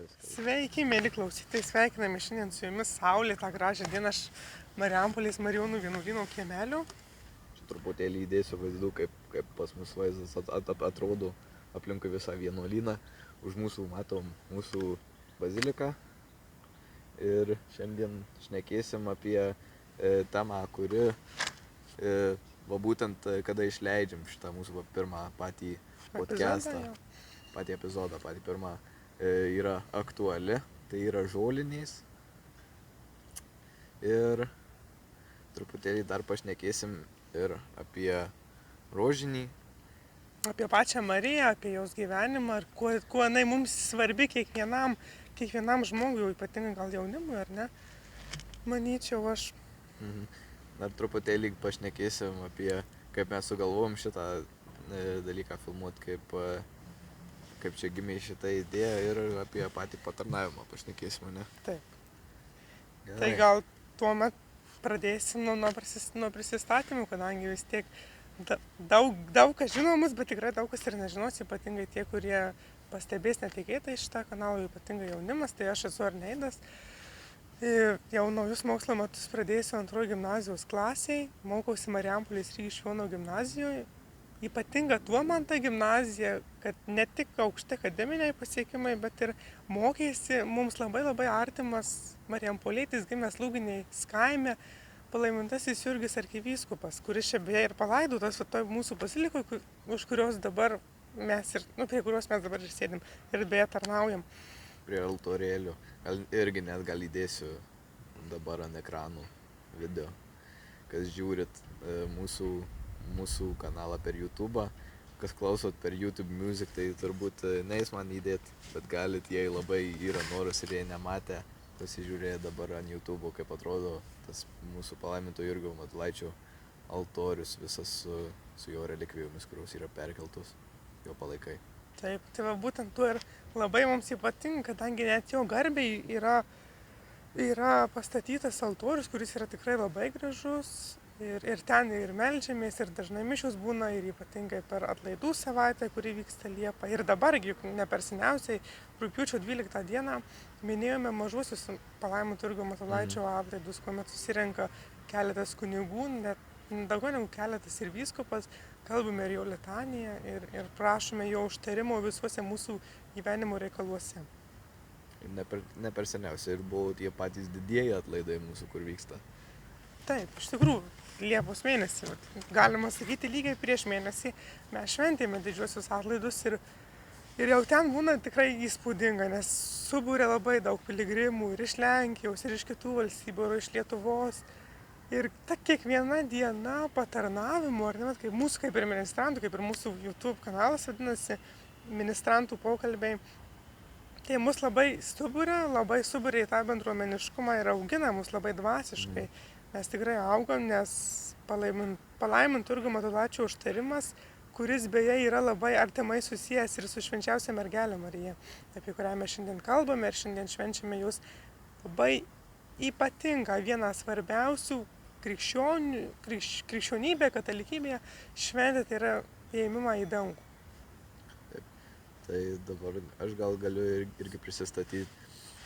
viskas. Sveiki, mėly klausytojai, sveikiname šiandien su jumis saulėtą gražią dieną iš Marijampolės Marijonų vienuolyno kiemelio. Čia truputėlį įdėsiu vaizdų, kaip pas mus vaizdas atrodo aplinkui visą vienuolyną. Už mūsų matom mūsų baziliką. Ir šiandien šnekėsim apie temą, kuri būtent kada išleidžiam šitą mūsų pirmą patį podcastą, patį epizodą, patį pirmą, yra aktuali, tai yra žoliniais. Ir truputėlį dar pašnekėsim ir apie rožinį. Apie pačią Mariją, apie jos gyvenimą ir kuo jinai mums svarbi kiekvienam žmogui, ypatingai gal jaunimui, ar ne? Manyčiau aš. Dar truputėlį pašnekėsim apie, kaip mes sugalvojom šitą dalyką filmuoti, kaip čia gimė šitą idėją ir apie patį patarnavimą pašnekėsim, ne? Taip. Gerai. Tai gal tuomet pradėsim nuo prisistatymų, kadangi vis tiek daug kas žino mus, bet tikrai daug kas ir nežinos, ypatingai tie, kurie pastebės netikėtai šitą kanalą, ypatingai jaunimas. Tai aš esu Arneidas. Jau naujus mokslo metus pradėsiu 2 gimnazijos klasiai, mokausi Marijampolės Rygiškių Jono gimnazijoje. Ypatinga tuo man ta gimnazija, kad ne tik aukšti akademiniai pasiekimai, bet ir mokėsi mums labai artimas marijampolietis gimęs Lūginės kaime, palaimintasis Jurgis arkivyskupas, kuris čia beje ir palaidotas mūsų bazilikoje, už kurios dabar mes prie kurios mes dabar ir sėdim ir beje tarnaujam. Prie altorėlių. Irgi net gal įdėsiu dabar ant ekranų video, kas žiūrit mūsų kanalą per YouTube, kas klausot per YouTube Music, tai turbūt neis man įdėt, bet galit, jei labai yra noras ir jei nematę, pasižiūrėję dabar ant YouTube, kaip atrodo tas mūsų palaiminto Jurgio Matulaičio altorius, visas su jo relikvijomis, kurios yra perkeltos, jo palaikai. Taip, tai va būtent tuo ir labai mums ypatinga, kadangi net jo garbei yra pastatytas altorius, kuris yra tikrai labai gražus. Ir ten ir meldžiamės, ir dažnai mišios būna, ir ypatingai per atlaidų savaitę, kuri vyksta Liepą. Ir dabar, ne per seniausiai, rugpjūčio 12 dieną minėjome mažuosius palaiminto Jurgio Matulaičio atlaidus, kuomet susirenka keletas kunigų, net daugiau negu keletas ir vyskupas, kalbame ir jo litaniją ir prašome jo užtarimo visuose mūsų gyvenimo reikaluose. Ir ne per seniausiai ir buvo tie patys didieji atlaidai mūsų, kur vyksta. Taip, iš tikrųjų, Liepos mėnesį, galima sakyti lygiai prieš mėnesį, mes šventėme didžiuosius atlaidus ir jau ten būna tikrai įspūdinga, nes subūrė labai daug piligrimų ir iš Lenkijos, ir iš kitų valstybių, ir iš Lietuvos. Ir ta kiekviena diena patarnavimo, ar ne, kaip mūsų, kaip ir ministrantų, kaip ir mūsų YouTube kanalas vadinasi, ministrantų pokalbiai, tai mus labai subūrė į tą bendruomeniškumą ir augina mus labai dvasiškai. Mes tikrai augam, nes palaiminto Jurgio Matulaičio užtarimas, kuris beje yra labai artimai susijęs ir su švenčiausia mergelė Marija, apie kurią mes šiandien kalbame ir šiandien švenčiame jūs labai ypatingą, vieną svarbiausių krikščionybė, katalikybėje šventė, tai yra įėjimą į dangų. Taip, tai dabar aš gal galiu irgi prisistatyti,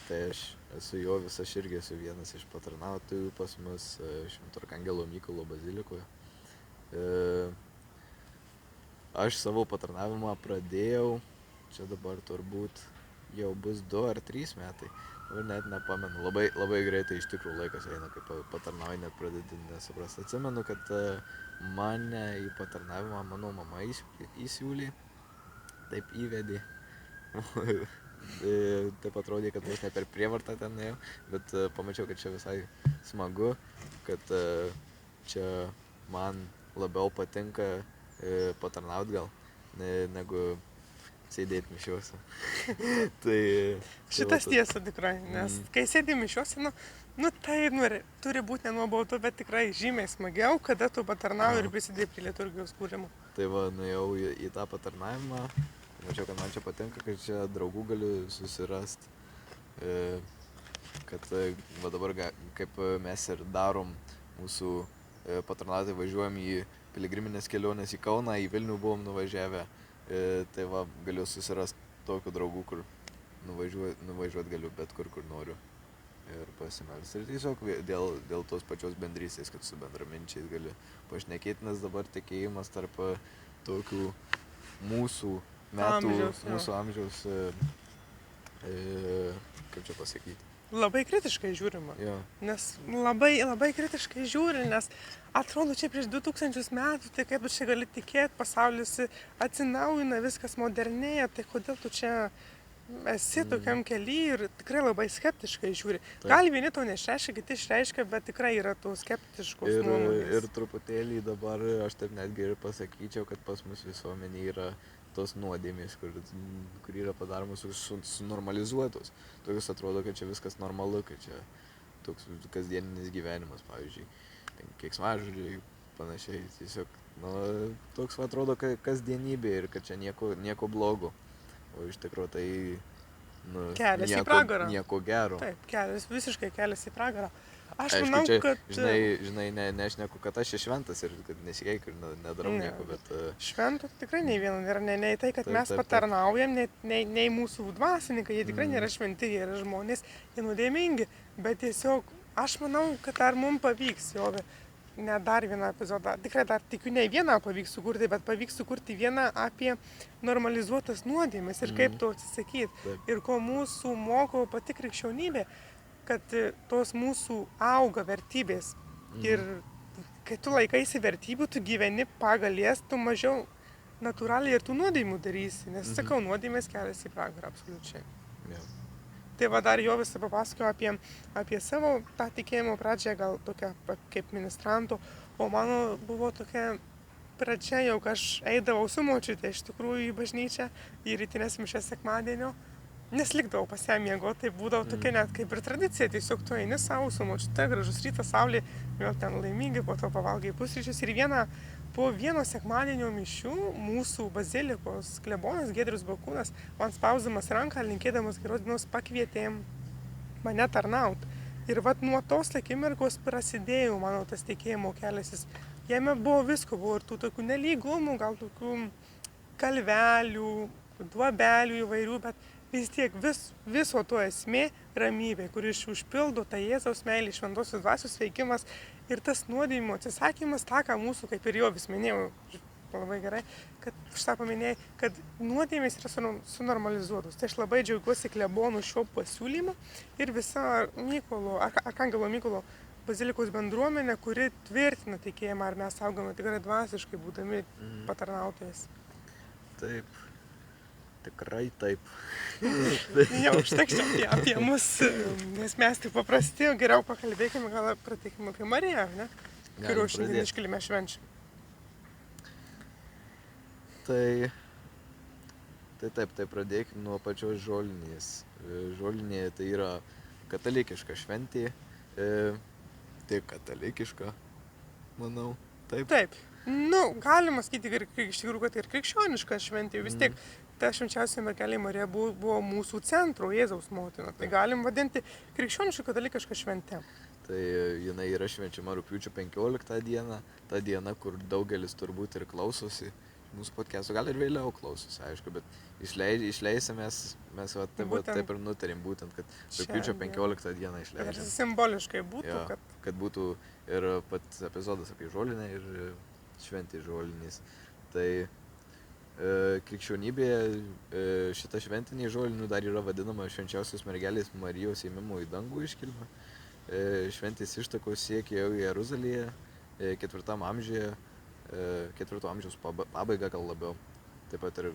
tai aš esu Jovis, aš irgi esu vienas iš patarnautojų pas mus Švento Arkangelo Mykolo bazilikoje. Aš savo patarnavimą pradėjau, čia dabar turbūt jau bus 2 ar 3 metai. Net nepamenu, labai greitai iš tikrųjų laikas eina, kai patarnauji, net pradedi nesuprast. Atsimenu, kad mane į patarnavimą mano mama įsiūlė, taip įvedė. Taip atrodė, kad vos ne per prievartą ten ėjau, bet pamačiau, kad čia visai smagu, kad čia man labiau patinka patarnauti gal, negu sėdėti mišiuose. Šitas tiesa tikrai, nes kai sėdi mišiuose, tai turi būti nenuobaudu, bet tikrai žymiai smagiau, kada tu patarnauji ir prisidėjai prie liturgijos kūrimo. Tai va, nuėjau į tą patarnavimą, mačiau, kad man čia patinka, kad čia draugų galiu susirasti, kad va dabar kaip mes ir darom mūsų patarnautojai, važiuojam į piligriminės kelionės į Kauną, į Vilnių buvom nuvažiavę, tai va galiu susirasti tokių draugų, kur nuvažiuot galiu bet kur noriu. Ir pasimelsti. Ir tiesiog dėl tos pačios bendrystės, kad su bendraminčiais gali pašnekėti, nes dabar tikėjimas tarp tokių mūsų metų, mūsų amžiaus, kaip čia pasakyti. Labai kritiškai žiūrima. Jo. Nes labai kritiškai žiūri, nes atrodo čia prieš 2000 metų, tai kaip tu čia gali tikėti, pasaulis atsinaujina, viskas modernėja, tai kodėl tu čia esi tokiam kely ir tikrai labai skeptiškai žiūri. Taip. Gal vieni to neišreiškia, kiti išreiškia, bet tikrai yra tų skeptiškos nuomonės. Ir truputėlį dabar aš taip netgi ir pasakyčiau, kad pas mus visuomenė yra tos nuodėmės, kur yra padaromos sunormalizuotos. Tokius atrodo, kad čia viskas normalu, kad čia toks kasdieninis gyvenimas, pavyzdžiui, keiksmažodžiai, panašiai. Tiesiog, toks atrodo kasdienybė ir kad čia nieko blogo. O iš tikrųjų tai kelias į pragarą. Nieko gero. Taip, visiškai kelias į pragarą. Aš aišku, manau, čia, kad... Žinai, nešneku, kad aš šventas ir kad nesikeik ir nedarau nieko, bet... Šventų tikrai nei vieno nėra, nei tai, kad mes patarnaujam, nei mūsų dvasininkai, jie tikrai nėra šventi, jie yra žmonės, jie nuodėmingi, bet tiesiog aš manau, kad ar mums pavyks, ne dar vieną epizodą, tikrai dar tikiu, ne vieną pavyks sukurti, bet pavyks sukurti vieną apie normalizuotas nuodėmes ir kaip to atsisakyti. Ir ko mūsų moko pati krikščionybė, kad tos mūsų auga vertybės. Ir kai tu laikaisi vertybių, tu gyveni pagal jas, tu mažiau natūraliai ir tų nuodėmių darysi, nes sakau, nuodėmės kelias į pragarą, absoliučiai. Yeah. Tai va dar jo visą papasakoju apie savo tą tikėjimo pradžią, gal tokia kaip ministranto, o mano buvo tokia pradžia, jau aš eidavau su močiute iš tikrųjų į bažnyčią, į rytinės mišias sekmadienio, nes likdavau pas ją miegoti, tai būdavo tokia net kaip ir tradicija, tiesiog tu eini savo su močiute, gražus rytas, saulė, vėl ten laimingai, po to pavalgai pusryčius ir po vieno sekmadienio mišių mūsų bazilikos klebonas Giedrius Bakūnas man spausdamas ranką, linkėdamas geros dienos, pakvietė mane tarnaut. Ir vat nuo tos akimirkos prasidėjo mano tas tikėjimo kelias. Jame buvo visko, buvo ir tų tokių nelygumų, gal tokių kalvelių, duobelių įvairių, bet vis tiek viso to esmė ramybė, kuris užpildo tą Jėzaus meilį, šventosios dvasios veikimas ir tas nuodėmimo atsisakymas, tą, ką mūsų, kaip ir jo vis minėjau, labai gerai, kad šitą paminėjai, kad nuodėmės yra sunormalizuotos. Tai aš labai džiaugiuosi klebonų šio pasiūlymo ir visa Arkangelo Mykolo bazilikos bendruomenė, kuri tvirtina tikėjimą, ar mes augame tikrai dvasiškai, būdami patarnautojais. Taip. Tikrai taip. Jau užtekščiau apie mus, nes mes tik paprasti, geriau pakalbėkime, gal pradėkime apie Mariją, ne? Kuriuo šiandien iškilime švenčiam. Tai taip, pradėkime nuo pačios žolinės. Žolinė tai yra katalikiška šventė, tai katalikiška, manau, taip. Taip, galima sakyti iš tikrųjų, kad ir krikščioniška šventė, vis tiek ta švenčiausia mergelė Marija buvo mūsų centro, Jėzaus motina. Tai galim vadinti krikščionišką katalikišką šventę. Tai jinai yra švenčiama rugpjūčio 15 dieną, ta diena, kur daugelis turbūt ir klausosi mūsų podcast'o, gal ir vėliau klausosi, aišku, bet išleisimės, mes taip ir nutarėm būtent, kad rugpjūčio 15 dieną išleisim. Ir simboliškai būtų, kad būtų ir pats epizodas apie žolinę ir šventė žolinės. Tai krikščionybėje šita šventinė žolinių dar yra vadinama švenčiausios mergelės Marijos ėmimo į dangų iškilme. Šventės ištakos siekia jau Jeruzalėje 4 amžiuje, 4 amžiaus pabaiga gal labiau. Taip pat ir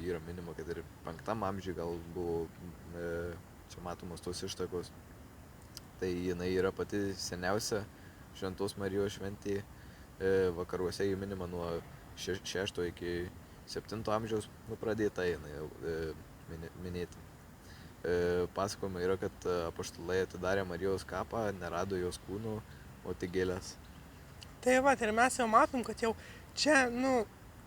yra minima, kad ir 5 amžiuje gal buvo čia matomos tos ištakos. Tai jinai yra pati seniausia Šventos Marijos šventė. Vakaruose jį minima nuo 6 iki 7 amžiaus pradėta jinai jau minėti. Pasakojama yra, kad apaštalai atidarė Marijos kapą, nerado jos kūnų, o tik gėles. Tai va, ir mes jau matom, kad jau čia,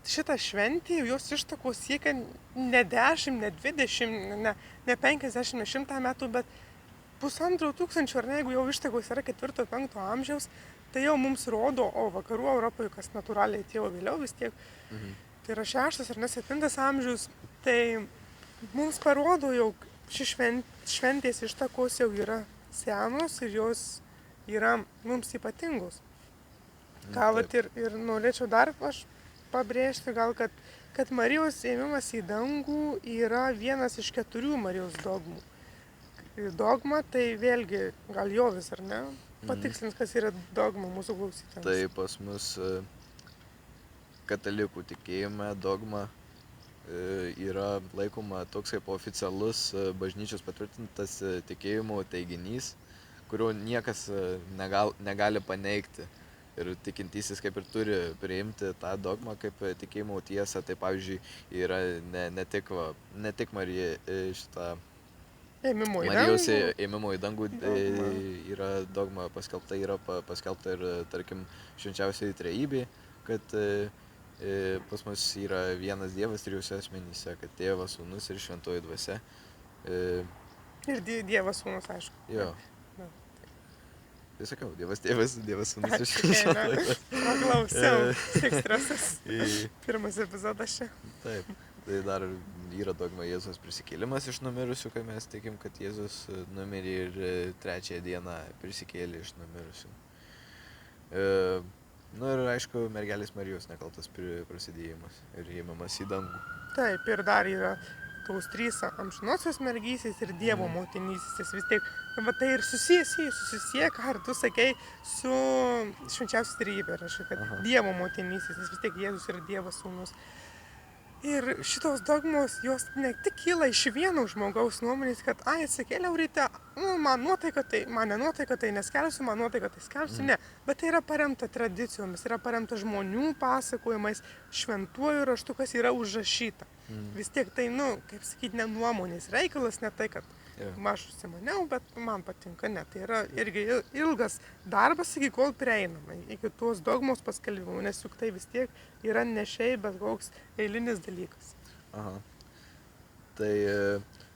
šitą šventį, jos ištakos siekia ne 10, ne 20, ne 50, ne 100 metų, bet 1500, ar ne, jeigu jau ištakos yra 4-5 amžiaus, tai jau mums rodo, o vakarų Europoje, kas natūraliai atėjo vėliau vis tiek, tai yra 6 ar ne 7 amžius, tai mums parodo jau šventės ištakos jau yra senos ir jos yra mums ypatingos. Ką vat ir norėčiau dar aš pabrėžti, gal kad Marijos ėmimas į dangų yra vienas iš 4 Marijos dogmų. Dogma tai vėlgi gal Jovis, ar ne? Patikslins, kas yra dogma mūsų klausytojams. Tai pas mus katalikų tikėjime dogma yra laikoma toks kaip oficialus bažnyčios patvirtintas tikėjimo teiginys, kurio niekas negali paneigti. Ir tikintysis kaip ir turi priimti tą dogmą kaip tikėjimo tiesą. Tai pavyzdžiui yra ne tik Marija šitą Marijos ėmimo į dangų yra dogma paskelbta, yra paskelbta ir, tarkim, švenčiausiai trejybė, kad pas mus yra vienas Dievas trijose asmenyse, kad Tėvas, Sūnus ir Šventoji Dvasia. Ir Dievas Sūnus, aišku. Jo. Tai sakau, Dievas Tėvas, Dievas Sūnus ir Šventoji Dvasia. Paklausiau, tik stresas. Pirmas epizodas čia. Taip. Tai dar yra dogma Jėzus prisikėlimas iš numirusių, kai mes tikim, kad Jėzus numirė ir 3 dieną prisikėlė iš numirusių. Ir aišku, mergelės Marijos nekaltas prasidėjimas ir ėmimas į dangų. Taip, ir dar yra tos 3 amžinosios mergystės ir Dievo motinystės. Vis tiek, tai ir susiję, ką ir tu sakei, su švenčiausia trejybė, kad Dievo motinystės, vis tiek Jėzus yra Dievas Sūnus. Ir šitos dogmos, jos ne tik kyla iš vieno žmogaus nuomonės, kad atsikėliau ryte, man nenuotaika, tai neskelsiu, man nuotaika, tai skelsiu, ne. Bet tai yra paremta tradicijomis, yra paremta žmonių pasakojimais, šventuoju raštu, kas yra užrašyta. Vis tiek tai, kaip sakyti, ne nuomonės reikalas, ne tai, kad aš užsimaniau, bet man patinka, ne. Tai yra irgi ilgas darbas, iki kol prieinama, iki tos dogmos paskelbimo, nes juk tai vis tiek yra ne šiaip, bet koks eilinis dalykas. Aha. Tai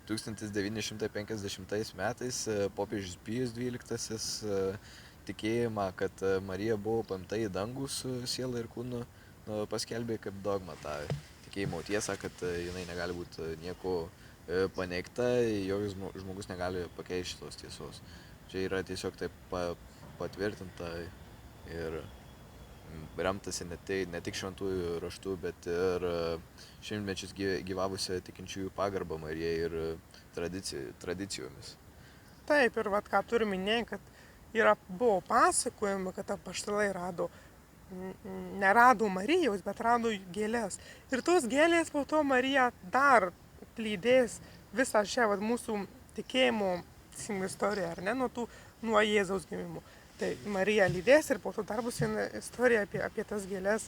1950 metais popiežius Pijus XII tikėjimą, kad Marija buvo paimta į dangų su siela ir kūnu, paskelbė kaip dogmą tą tikėjimo tiesą, kad jinai negali būti nieko paneigta, joks žmogus negali pakeisti šitos tiesos. Čia yra tiesiog taip patvirtinta ir remtasi ne tik šventųjų raštų, bet ir šimtmečius gyvavusią tikinčiųjų pagarbą Marijai ir tradicijomis. Taip, ir ką turiu minėti, kad buvo pasakojama, kad apaštalai nerado Marijos, bet rado gėlės. Ir tos gėlės po to Marija dar lydės visą šią mūsų tikėjimo istoriją, ar ne, nuo Jėzaus gimimo. Tai Marija lydės ir po to dar bus viena istorija apie tas gėlės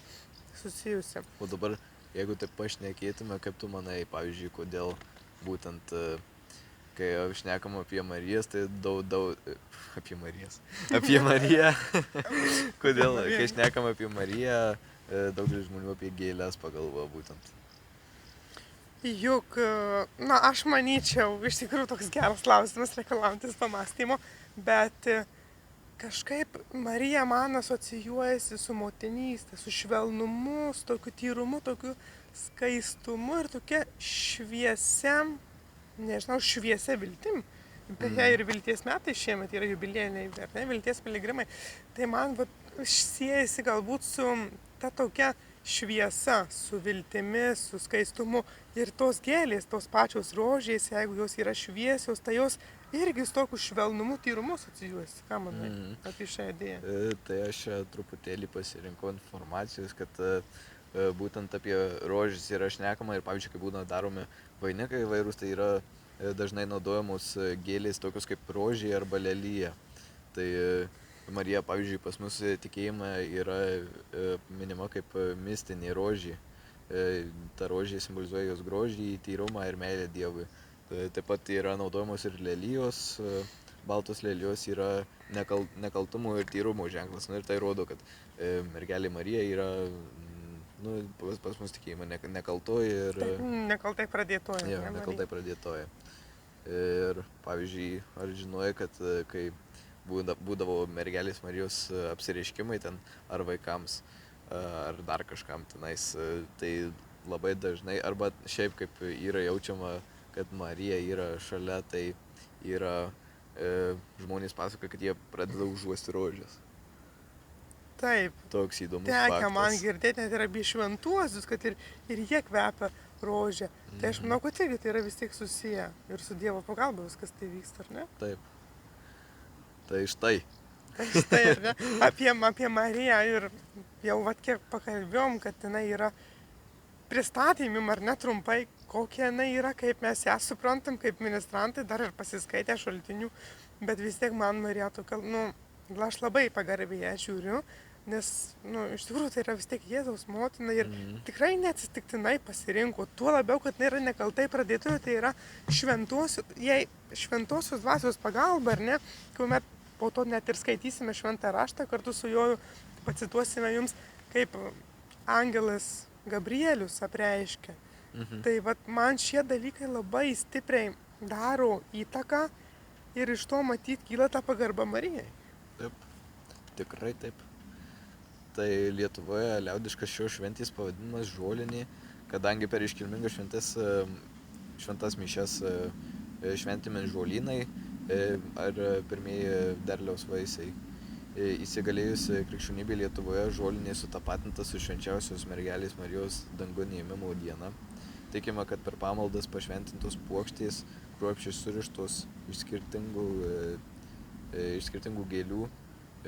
susijusi. O dabar, jeigu taip pašnekėtume, kaip tu manai, pavyzdžiui, kodėl būtent, kai šnekam apie Marijas, tai apie Mariją, kodėl, kai šnekam apie Mariją, daugelis žmonių apie gėlės pagalvoja būtent. Juk, aš manyčiau, iš tikrųjų toks geras klausimas, reikalaujantis pamąstymo, bet kažkaip Marija man asocijuojasi su motinystė, su švelnumu, su tokiu tyrumu, tokiu skaistumu ir tokia šviesia viltim. Beje, ir vilties metai šiemet yra jubiliejiniai, ar ne, vilties piligrimai. Tai man siejasi galbūt su ta tokia šviesa, su viltimi, su skaistumu. Ir tos gėlės, tos pačios rožės, jeigu jos yra šviesios, tai jos irgi su tokiu švelnumu, tyrumu asocijuojasi. Ką manai apie šią idėją? Tai aš truputėlį pasirinkau informacijos, kad būtent apie rožės yra šnekama ir, pavyzdžiui, kai būna daromi vainikai įvairūs, tai yra dažnai naudojamos gėlės tokios kaip rožė arba lelija. Tai Marija, pavyzdžiui, pas mus tikėjime yra minima kaip mistinė rožė. Ta rožė simbolizuoja jos grožį, tyrumą ir meilę Dievui. Taip pat yra naudojamos ir lelijos, baltos lelijos yra nekaltumo ir tyrumo ženklas. Ir tai rodo, kad mergelė Marija yra pas mus tikėjime nekaltoji ir... Nekaltai pradėtoji. Jo, nekaltai pradėtoji. Ir, pavyzdžiui, ar žinojai, kad kai būdavo mergelės Marijos apsireiškimai ten ar vaikams, ar dar kažkam tenais, tai labai dažnai, arba šiaip kaip yra jaučiama, kad Marija yra šalia, tai yra žmonės pasakoja, kad jie pradeda užuosti rožės. Taip. Toks įdomus Tekę man faktas. girdėti net ir apie šventuosius, kad ir jie kvepia rožę. Tai aš manau, kad irgi tai yra vis tiek susiję ir su Dievo pagalba viskas tai vyksta, ar ne? Taip. Tai štai. Tai štai, ar ne? Apie Mariją ir jau vat kiek pakalbėjom, kad jinai yra pristatymim, ar ne trumpai, kokia jinai yra, kaip mes ją suprantam, kaip ministrantai, dar ir pasiskaitę šaltinių, bet vis tiek man Marija tokia, aš labai pagarbiai ją žiūriu, nes, iš tikrųjų tai yra vis tiek Jėzaus motina ir tikrai neatsitiktinai pasirinko, tuo labiau, kad jinai yra nekaltai pradėtoja, tai yra šventosios dvasios pagalba, ar ne, kuomet po to net ir skaitysime šventą raštą, kartu su juo pacituosime jums, kaip angelas Gabrielius apreiškia. Tai vat, man šie dalykai labai stipriai daro įtaką ir iš to matyti kyla ta pagarba Marijai. Taip, tikrai taip. Tai Lietuvoje liaudiškas šios šventės pavadinimas žolinė, kadangi per iškilmingas šventas mišias šventėme žolynai ar pirmieji derliaus vaisiai. Įsigalėjusi krikščionybė Lietuvoje žolinė sutapatinta su švenčiausios mergelės Marijos dangun ėmimo diena. Tikima, kad per pamaldas pašventintos puokštės, kruopščiai surištos iš skirtingų gėlių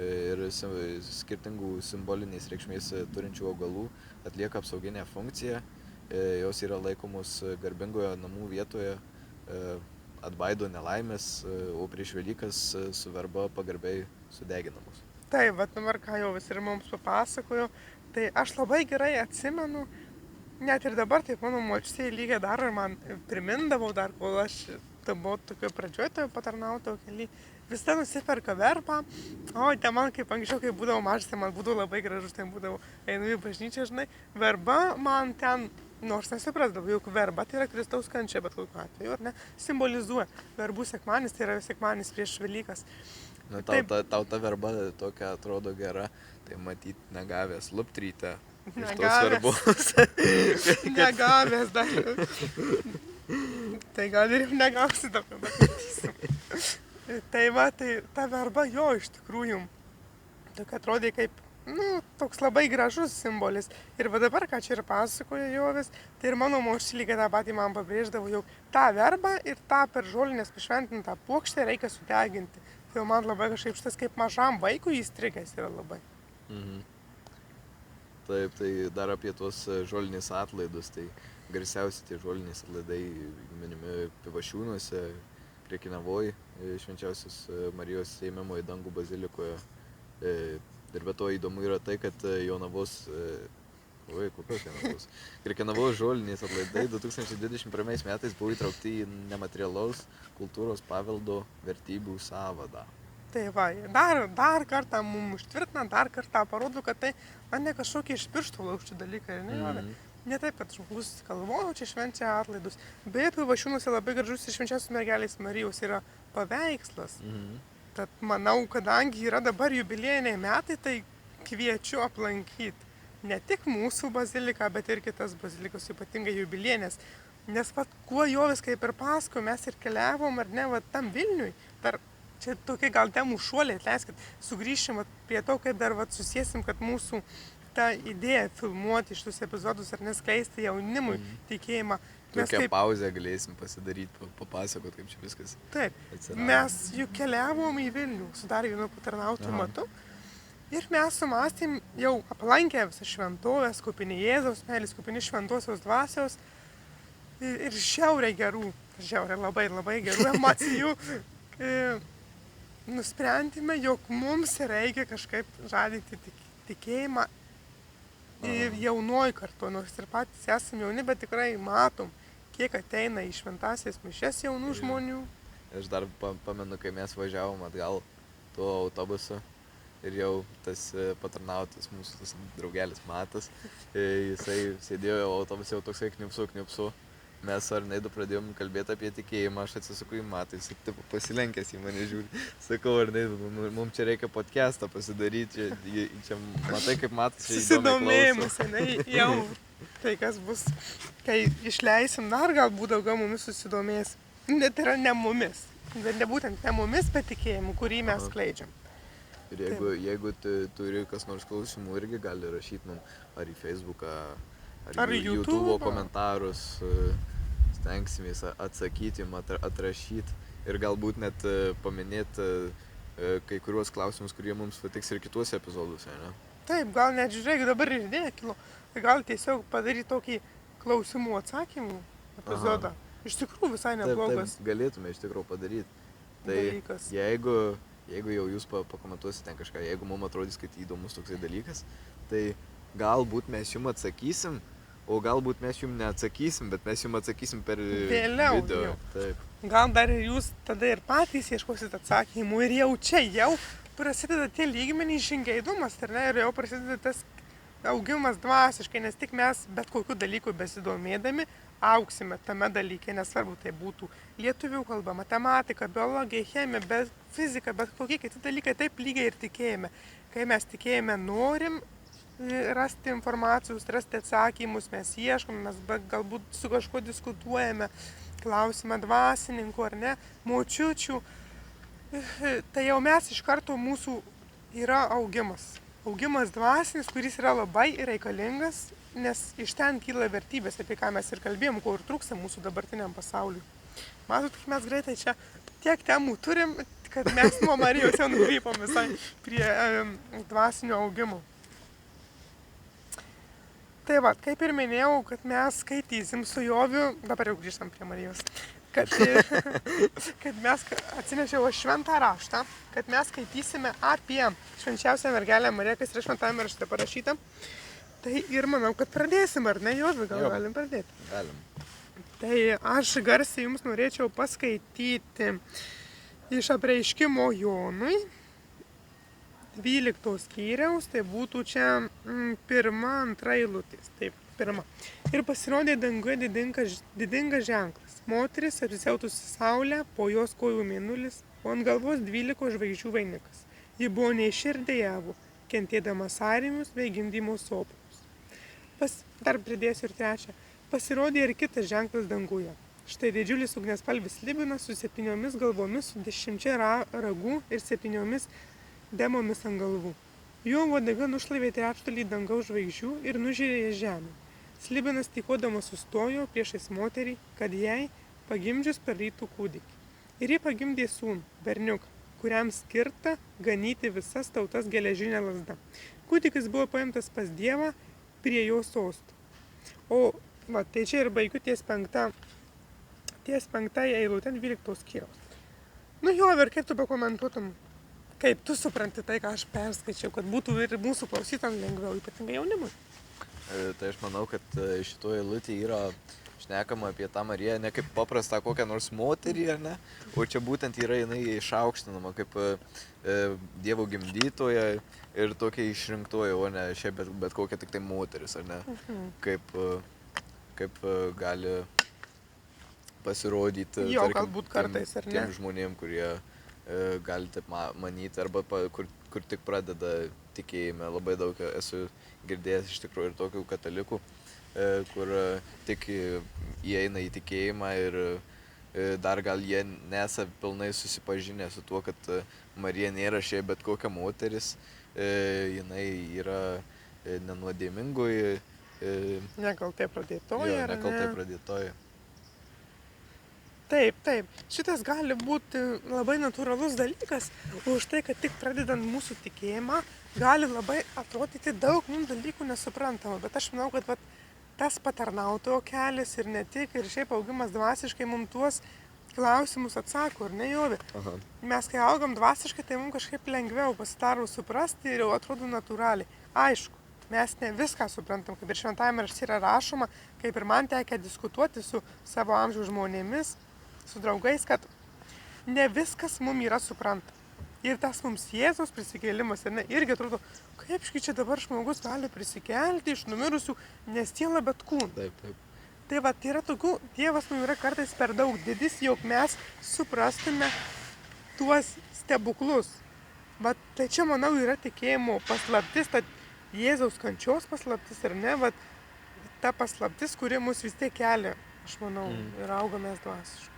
ir skirtingų simbolinės reikšmės turinčių augalų atlieka apsauginę funkciją. Jos yra laikomos garbingoje namų vietoje, atbaido nelaimės, o prieš Velykas su verba pagarbiai sudeginamos. Taip, bet dabar ką jau vis ir mums papasakojo, tai aš labai gerai atsimenu, net ir dabar, taip mano močiutė lygiai dar ir man primindavau, dar kol aš buvau tokio pradžioje patarnautojo kely, visada nusiperka verbą, o ten man kaip anksčiau, kai būdavo mažas, tai man būdavo labai gražus, ten būdavo einu į bažnyčią, žinai, verba man ten, nors nesuprasdavau, juk verba tai yra Kristaus kančia, bet kokiu atveju, ar ne, simbolizuoja. Verbų sekmadienis tai yra sekmadienis prieš Velykas. Tau ta verba tokia atrodo gera, tai matyt negavęs luptrytę iš tos verbos. Negavęs dar. Tai gal ir negausi dabar, bet matysim. Tai va, tai ta verba jo iš tikrųjų tokia atrodė kaip, toks labai gražus simbolis. Ir va dabar, ką čia ir pasakoja Jovis, tai ir mano močiutė lygiai tą patį man pabrėždavo, jau tą verbą ir tą per žolinės pašventintą puokštę reikia sudeginti. Tai man labai kažkaip šitas kaip mažam vaikui įstrigęs yra labai. Taip, tai dar apie tuos žolinės atlaidus, tai garsiausi tie žolinės atlaidai minimi Pivašiūnuose, Krekenavoj, švenčiausios Marijos ėmimo į dangų bazilikoje. Ir be to įdomu yra tai, kad Jonavos, Krekenavos žolinės atlaidai 2021 metais buvo įtraukti į nematerialaus kultūros paveldo vertybių sąvadą. Tai va, dar kartą mums užtvirtina, dar kartą parodo, kad tai ne kažkokie iš pirštų laužti dalykai, ne taip, kad žmogus galvoja, čia švenčia atlaidus. Beje, Pivašiūnuose labai gražus ir švenčiausios mergelės Marijos yra paveikslas. Tad manau, kadangi yra dabar jubiliejiniai metai, tai kviečiu aplankyti ne tik mūsų baziliką, bet ir kitas bazilikas, ypatingai jubiliejinės. Nes kuo Jovis kaip ir pasakojo, mes ir keliavom, ar ne, tam Vilniui. Čia tokie gal temų šuoliai, atleiskit, sugrįšim prie to, kaip dar susiesim, kad mūsų ta idėja filmuoti šitus epizodus ar neskleisti jaunimui tikėjimą. Tokią pauzę galėsim pasidaryti, papasakoti, kaip čia viskas. Taip, atsirado. Mes juk keliavom į Vilnių su dar vienu patarnautoju matu ir mes sumastėm jau aplankę visą šventovės, kupinį Jėzaus meilės, kupinį šventosios dvasios ir žiauriai gerų, labai gerų emocijų. Nusprendėme, jog mums reikia kažkaip žadinti tikėjimą ir jaunoji kartu, nors ir patys esame jauni, bet tikrai matom, kiek ateina į šventąsias mišias jaunų žmonių. Aš dar pamenu, kai mes važiavom atgal tuo autobusu ir jau tas patarnautas mūsų tas draugelis Matas, jisai sėdėjo autobuse jau toksai knipsu. Mes su Arneidu pradėjom kalbėti apie tikėjimą, aš atsisuku į Matą, jis taip pasilenkęs į mane žiūri. Sakau, Arneidu, mums čia reikia podcastą pasidaryti, čia matai, kaip Matas čia įdomiai klauso. Susidomėjimas, jau Tai kas bus, kai išleisim dar galbūt daugiau mumis susidomės. Net yra ne mumis. Ne būtent ne mumis, bet tikėjimu, kurį mes skleidžiam. Ir jeigu turi kas nors klausimų, irgi gali rašyti mums ar į Facebooką, Ar į YouTube YouTube'ą. komentarus. Stengsimės atsakyti, atrašyti ir galbūt net paminėti kai kuriuos klausimus, kurie mums patiks ir kituose epizoduose, ne? Taip, gal net žiūrėk, dabar ir idėja kilo. Tai gal tiesiog padaryti tokį klausimų atsakymų epizodą. Iš tikrųjų visai neblogas Taip, galėtume iš tikrųjų padaryti. Tai dalykas. jeigu jau jūs pakomentuosite ten kažką, jeigu mums atrodys, kad įdomus toksai dalykas, tai galbūt mes jums atsakysim, o galbūt mes jums neatsakysim, bet mes jums atsakysim per Vėliau video. jau. Taip. Gal dar ir jūs tada ir patys ieškosit atsakymų ir jau prasideda tie lygmenys žingeidumas, ar ne, ir jau prasideda tas augimas dvasiškai, nes tik mes bet kokiu dalyku besidomėdami auksime tame dalyke, nesvarbu tai būtų lietuvių kalba, matematika, biologija, chemija, bet fizika, bet kokie kiti dalykai, taip lygiai ir tikėjime. Kai mes tikėjime norim rasti informacijos, rasti atsakymus, mes ieškome, mes galbūt su kažkuo diskutuojame, klausime dvasininkų ar ne, močiučių, tai jau mes iš karto mūsų yra augimas. Augimas dvasinis, kuris yra labai reikalingas, nes iš ten kyla vertybės, apie ką mes ir kalbėjom, ko ir trūksta mūsų dabartiniam pasauliui. Matot, mes greitai čia tiek temų turim, kad mes nuo Marijos jau nukrypom visai prie dvasinio augimo. Tai va, kaip ir minėjau, kad mes skaitysim su Joviu, dabar jau grįžtam prie Marijos, kad mes atsinešiau šventą raštą, kad mes skaitysime apie švenčiausią mergelę Mariją, kas yra šventame rašte parašyta. Tai ir manau, kad pradėsim, ar ne, Jovi, gal galim pradėti? Galim. Tai aš garsiai jums norėčiau paskaityti iš apreiškimo Jonui, 12 skyriaus, tai būtų čia 1-2 eilutės. Taip, 1. Ir pasirodė danguje didingas ženklas. Moteris apsisiautusi saulę, po jos kojų mėnulis, o ant galvos 12 žvaigždžių vainikas. Ji buvo neiširdėjavo, kentėdama sąrėmius bei gimdymo sopulius. Dar pridėsiu ir 3. Pasirodė ir kitas ženklas danguje. Štai didžiulis ugniaspalvis slibinas su 7 galvomis, su 10 ragų ir 7 demomis ant galvų. Jo uodega nušlavė trečdalį dangaus žvaigždžių ir nužėrė žemę. Slibinas tykodamas sustojo priešais moterį, kad jai pagimdžius parrytų kūdikį. Ir ji pagimdė sūnų, berniuką, kuriam skirta ganyti visas tautas geležinė lazda. Kūdikis buvo paimtas pas Dievą prie jo sostų. O, va, tai čia ir baigiu ties 5 eilutė 12 skyriaus. Nu jo, ir kaip tu pakomentuotum? Kaip tu supranti tai, ką aš perskaičiau, kad būtų ir mūsų klausytam lengviau, ypatingai jaunimui? Tai aš manau, kad šitoje eilutėje yra šnekama apie tą Mariją ne kaip paprastą kokią nors moterį, ar ne? O čia būtent yra jinai išaukštinama kaip Dievo gimdytoja ir tokia išrinktoja, o ne šiaip bet kokia tik tai moteris, ar ne? Kaip gali pasirodyti galbūt kartais, ar ne? Tiem žmonėm, kurie gali taip manyti, arba kur tik pradeda tikėjime. Labai daug esu girdėjęs iš tikrųjų ir tokių katalikų, kur tik įeina į tikėjimą ir dar gal jie nesa pilnai susipažinę su tuo, kad Marija nėra šiaip bet kokia moteris, jinai yra nenuodėmingoji. Nekaltai pradėtoji, ar ne? Nekaltai pradėtoji. Taip. Šitas gali būti labai natūralus dalykas, už tai, kad tik pradedant mūsų tikėjimą, gali labai atrodyti daug mums dalykų nesuprantama. Bet aš manau, kad tas patarnautojo kelias ir ne tik, ir šiaip augimas dvasiškai mums tuos klausimus atsako, ar ne, Jovi? Mes kai augam dvasiškai, tai mums kažkaip lengviau pasidaro suprasti ir jau atrodo natūraliai. Aišku, mes ne viską suprantam, kaip ir šventajame rašte yra rašoma, kaip ir man tekia diskutuoti su savo amžiaus žmonėmis, su draugais, kad ne viskas mums yra supranta. Ir tas mums Jėzaus prisikėlimas, ir ne, irgi atrodo, kaipškai čia dabar žmogus gali prisikelti iš numirusių, nes siela bet kūn. Taip. Tai va, tai yra tokių, Dievas mums yra kartais per daug didis, jog mes suprastume tuos stebuklus. Va, tai čia, manau, yra tikėjimo paslaptis, tad Jėzaus kančios paslaptis, ar ne, va, ta paslaptis, kuri mus vis tiek kelia, aš manau, ir augomės dvasiškai.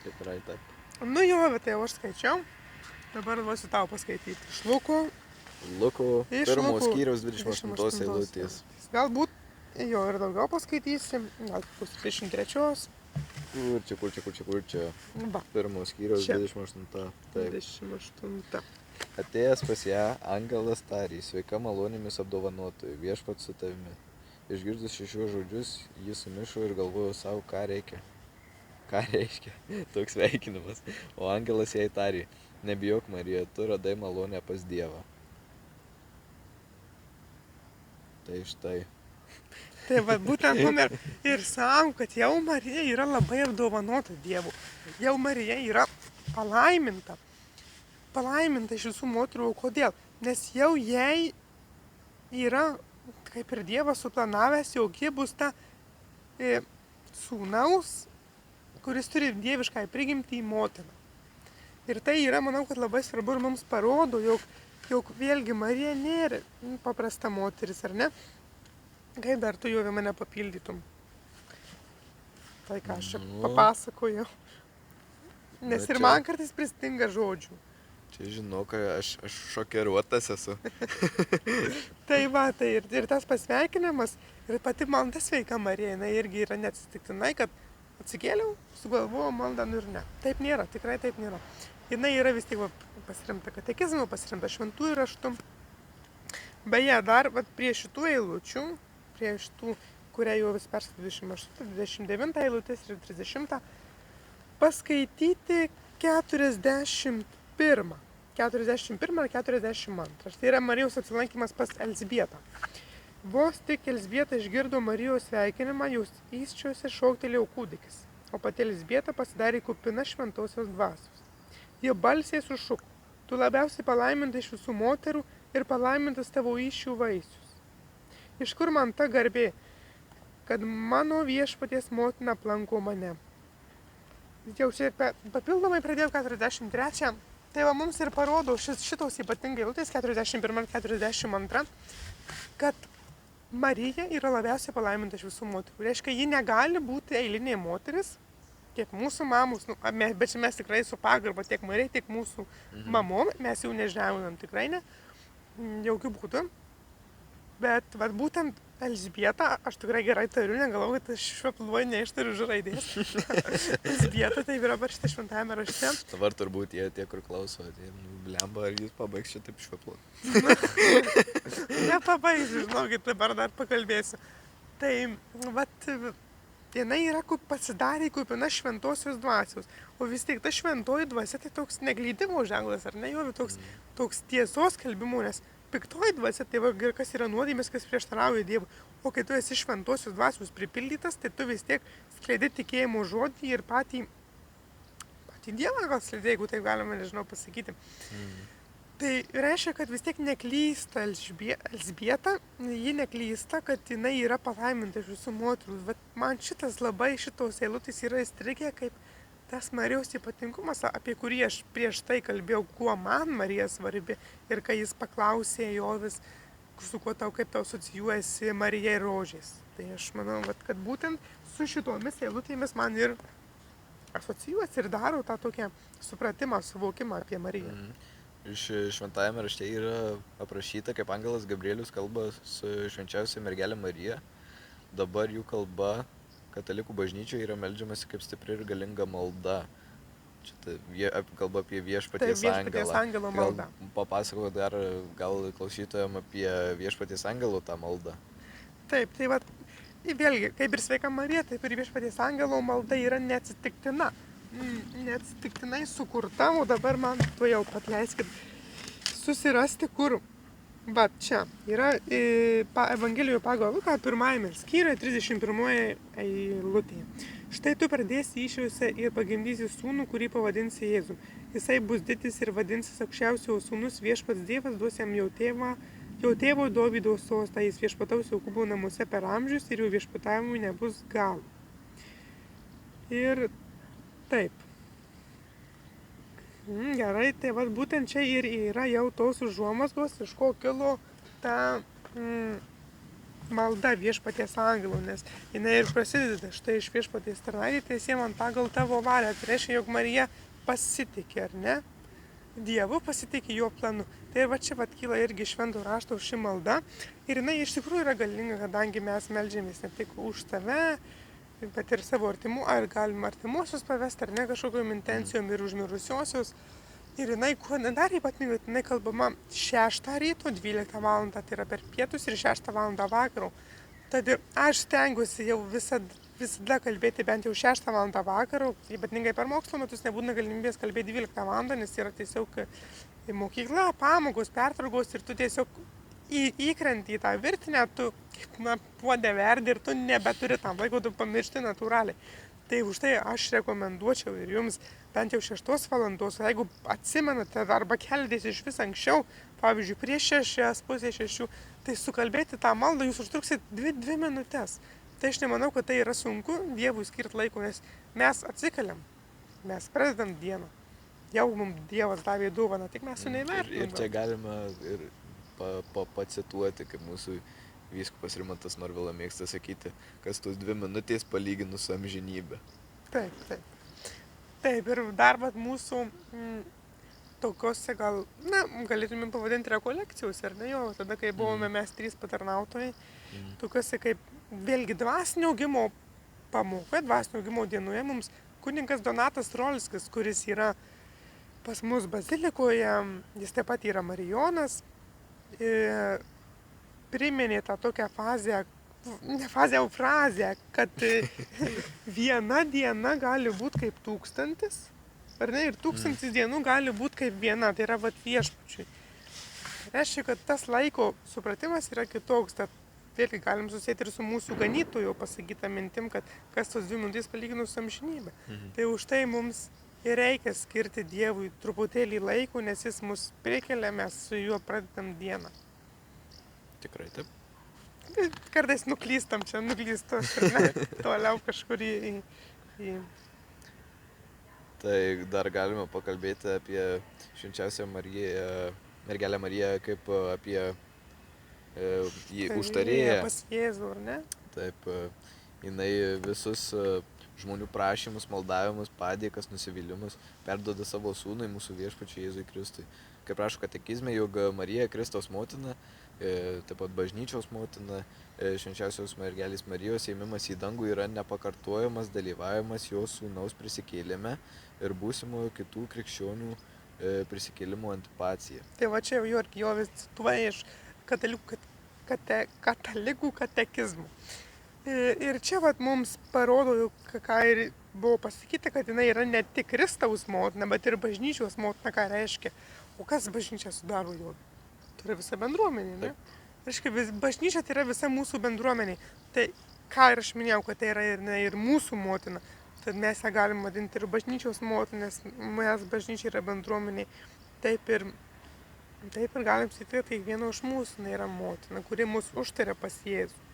Tikrai taip. Nu jo, bet tai jau aš skaičiau, dabar duosiu tau paskaityti. Iš Luko. Luko Iš 1 Luko skyriaus 28 eilutės. Galbūt jo ir daugiau paskaitysim, gal bus 23. Kur čia? Va, 1 skyriaus Čia. 28. Taip. 28. Atėjęs pas ją, angelas tarė, sveika malonėmis apdovanotoji, viešpats su tavimi. Išgirdus šiuos žodžius, jis sumišo ir galvojo savo, ką reikia. Ką reiškia toks sveikinimas. O angelas jai tarė, nebijok Marija, tu radai malonę pas Dievą. Tai štai. Tai va, būtent mum ir sakom, kad jau Marija yra labai apdovanota Dievu. Jau Marija yra palaiminta. Palaiminta iš visų moterų. Kodėl? Nes jau jai yra, kaip ir Dievas suplanavęs, jog ji bus ta sūnaus, kuris turi dievišką prigimtį į motiną. Ir tai yra, manau, kad labai svarbu ir mums parodo, jog vėlgi Marija nėra paprasta moteris, ar ne? Kaip dar tu jau mane papildytum? Tai ką aš čia papasakoju. Nes ir man kartais pristinga žodžių. Čia žinau, kad aš šokiruotas esu. Tai va, tai ir tas pasveikinimas, ir pati malda sveika Marija, jinai irgi yra neatsitiktinai, kad atsikėliau, sugalvojau maldą, nu ir ne. Taip nėra, tikrai taip nėra. Jinai yra vis tik pasiremta katekizmu, pasiremta šventųjų raštų. Beje, dar prie šitų eilučių, prie šitų, kurią jau vis perskaitė 28, 29 eilutės ir 30, paskaityti 41 ar 42. Tai yra Marijos apsilankimas pas Elzbietą. Vos tik Elzbieta išgirdo Marijos sveikinimą, jos įsčiose šoktelėjo kūdikis, o pati Elzbieta pasidarė kupina šventosios dvasios. Jie balsiai sušuko, tu labiausiai palaiminta iš visų moterų ir palaimintas tavo įsčių vaisius. Iš kur man ta garbė, kad mano viešpaties motina aplanko mane. Jau čia papildomai pradėjau 43. Tai va mums ir parodo šitos ypatingai eilutės 41 ir 42, kad Marija yra labiausiai palaiminta iš visų moterų. Reiškia, ji negali būti eilinė moteris, tiek mūsų mamos, bet mes tikrai su pagarba tiek Marijai, tiek mūsų mamom, mes jau nežeminam tikrai ne, jokių būdų. Bet vat, būtent Elzbieta, aš tikrai gerai tariu, negalvoju, kad aš švepluoju, neištariu žraidės. Elzbieta, tai yra per šitą šventajame rašte. Dabar turbūt tie, kur klauso, blemba, ar jūs pabaigs čia taip švepluoti? Nepabaigsiu, žinokit, dabar dar pakalbėsiu. Tai, vat, jinai yra, pasidarė kupina šventosios dvasios. O vis tik ta šventoji dvasia, tai toks neklydimo ženklas, ar ne, jo, toks tiesos skelbimo, nes piktoji dvasia, tai va, kas yra nuodėmės, kas prieštarauja Dievui. O kai tu esi šventosios dvasios pripildytas, tai tu vis tiek skleidi tikėjimo žodį ir patį Dievą gal skleidi, jeigu taip galima, nežinau, pasakyti. Tai reiškia, kad vis tiek neklysta Elzbieta, ji neklysta, kad jinai yra palaiminta iš visų moterų. Bet man šitos eilutės yra įstrigę kaip tas Marijos ypatingumas, apie kurį aš prieš tai kalbėjau, kuo man Marija svarbi. Ir kai jis paklausė jo vis, su kuo tau, kaip tau asocijuojasi Marija ir rožės. Tai aš manau, kad būtent su šitomis eilutėmis man ir asocijuojasi ir daro tą tokią supratimą, suvokimą apie Mariją. Šventajame rašte yra aprašyta, kaip angelas Gabrielius kalba su švenčiausia mergelė Marija. Dabar jų kalba katalikų bažnyčioje yra meldžiamasi kaip stipri ir galinga malda. Čia kalba apie viešpaties angelo maldą. Papasakok dar gal klausytojam apie viešpaties angelo tą maldą. Taip, tai va, vėlgi, kaip ir sveika Marija, taip ir viešpaties angelo malda yra neatsitiktina. Neatsitiktinai sukurta, o dabar man tuojau atleiskit susirasti, kur. Va čia yra Evangelijoje pagal Luką 1 skyriuje 31 eilutėje. Štai tu pradėsi įsčiose ir pagimdysi sūnų, kurį pavadinsi Jėzum. Jisai bus didis ir vadinsis aukščiausiojo sūnus, viešpats Dievas duos jam jo tėvo Dovydo sostą, jis viešpataus Jokūbo namuose per amžius ir jų viešpatavimui nebus galo. Ir taip. Gerai, tai va, būtent čia ir yra jau tos užuomazgos, iš ko kilo ta malda viešpaties angelų, nes jinai ir prasideda štai iš viešpaties tarnaitė teisė man pagal tavo valią. Tai reiškia, jog Marija pasitikė, ar ne? Dievu pasitikė jo planu. Tai va čia kyla irgi švento rašto ši malda. Ir jinai iš tikrųjų yra galinga, kadangi mes meldžiamės ne tik už tave, bet ir savo artimų, ar galim artimuosius pavesti, ar ne kažkokiom intencijom ir užmirusiosios. Ir jinai, kuo dar ypatingai, jinai kalbama 6 ryto, 12 val. Tai yra per pietus ir 6 val. Vakaro. Tad aš stengiuosi jau visada kalbėti bent jau 6 val. Vakaro, ypatingai per mokslo metus nebūna galimybės kalbėti 12 val., nes yra tiesiog mokykla, pamokos, pertraukos ir tu tiesiog įkrenti į tą virtinę, tu puodė verdi ir tu nebeturi tam laiko, tu pamiršti natūraliai. Tai už tai aš rekomenduočiau ir jums bent jau 6 valandos, jeigu atsimenate arba kelitės iš vis anksčiau, pavyzdžiui, prieš 6, pusė 6, tai sukalbėti tą maldą jūs užtruksit 2 minutės. Tai aš nemanau, kad tai yra sunku Dievui skirti laiko, nes mes atsikeliam, mes pradedam dieną. Jau mums Dievas davė dovaną, tik mes su neįvertinam. Ir čia galima ir pacituoti, kaip mūsų vyskupas Rimantas Norvila mėgsta sakyti, kas tos 2 minutės palyginus su amžinybė. Taip. Taip, ir dar mūsų tokiuose gal, galėtumėm pavadinti rekolekcijos, ar ne jo, tada, kai buvome mes 3 patarnautojai, tokiuose kaip vėlgi dvasinio augimo pamoka, dvasinio augimo dienoje mums kunigas Donatas Rolskis, kuris yra pas mus bazilikoje, jis taip pat yra marijonas, priminė tą tokią fazę, ne fazę, o frazę, kad viena diena gali būti kaip 1000, ar ne, ir 1000 dienų gali būti kaip viena, tai yra viešpačiui. Tai reiškia, kad tas laiko supratimas yra kitoks, tad vėlgi galim susėti ir su mūsų ganytojo pasakytą mintim, kad kas tos 2 minutės palyginus su amžinybė. Tai už tai mums ir reikia skirti Dievui truputėlį laiko, nes jis mus prikelia, mes su juo pradedam dieną. Tikrai taip. Kartais nuklystam čia, nuklystu aš, ar ne, toliau kažkur į... Tai dar galime pakalbėti apie švenčiausią mergelę Mariją kaip apie užtarėją. Pas Jėzų, ar ne? Taip, jinai visus žmonių prašymus, maldavimus, padėkas, nusivylimus perduoda savo sūnui, mūsų viešpačiui Jėzui Kristui. Kaip rašo katekizme, jog Marija Kristaus motina, taip pat bažnyčios motina, švenčiausios mergelės Marijos ėmimas į dangų yra nepakartojamas dalyvavimas jos sūnaus prisikėlime ir būsimojo kitų krikščionių prisikėlimo antipacija. Tai va čia jau Jorgijovas cituoja iš katalikų katekizmų. Ir čia mums parodo, ką ir buvo pasakyta, kad jinai yra ne tik Kristaus motina, bet ir bažnyčios motina, ką reiškia. O kas bažnyčia sudaro jo? Tai yra visa bendruomenė, ne? Reiškia, bažnyčia tai yra visa mūsų bendruomenė. Tai ką ir aš minėjau, kad tai yra ir mūsų motina. Tad mes ją galim vadinti ir bažnyčios motina, nes mes bažnyčia yra bendruomenė. Taip ir galim sakyti, tai viena iš mūsų yra motina, kuri mus užtaria pas Jėzų.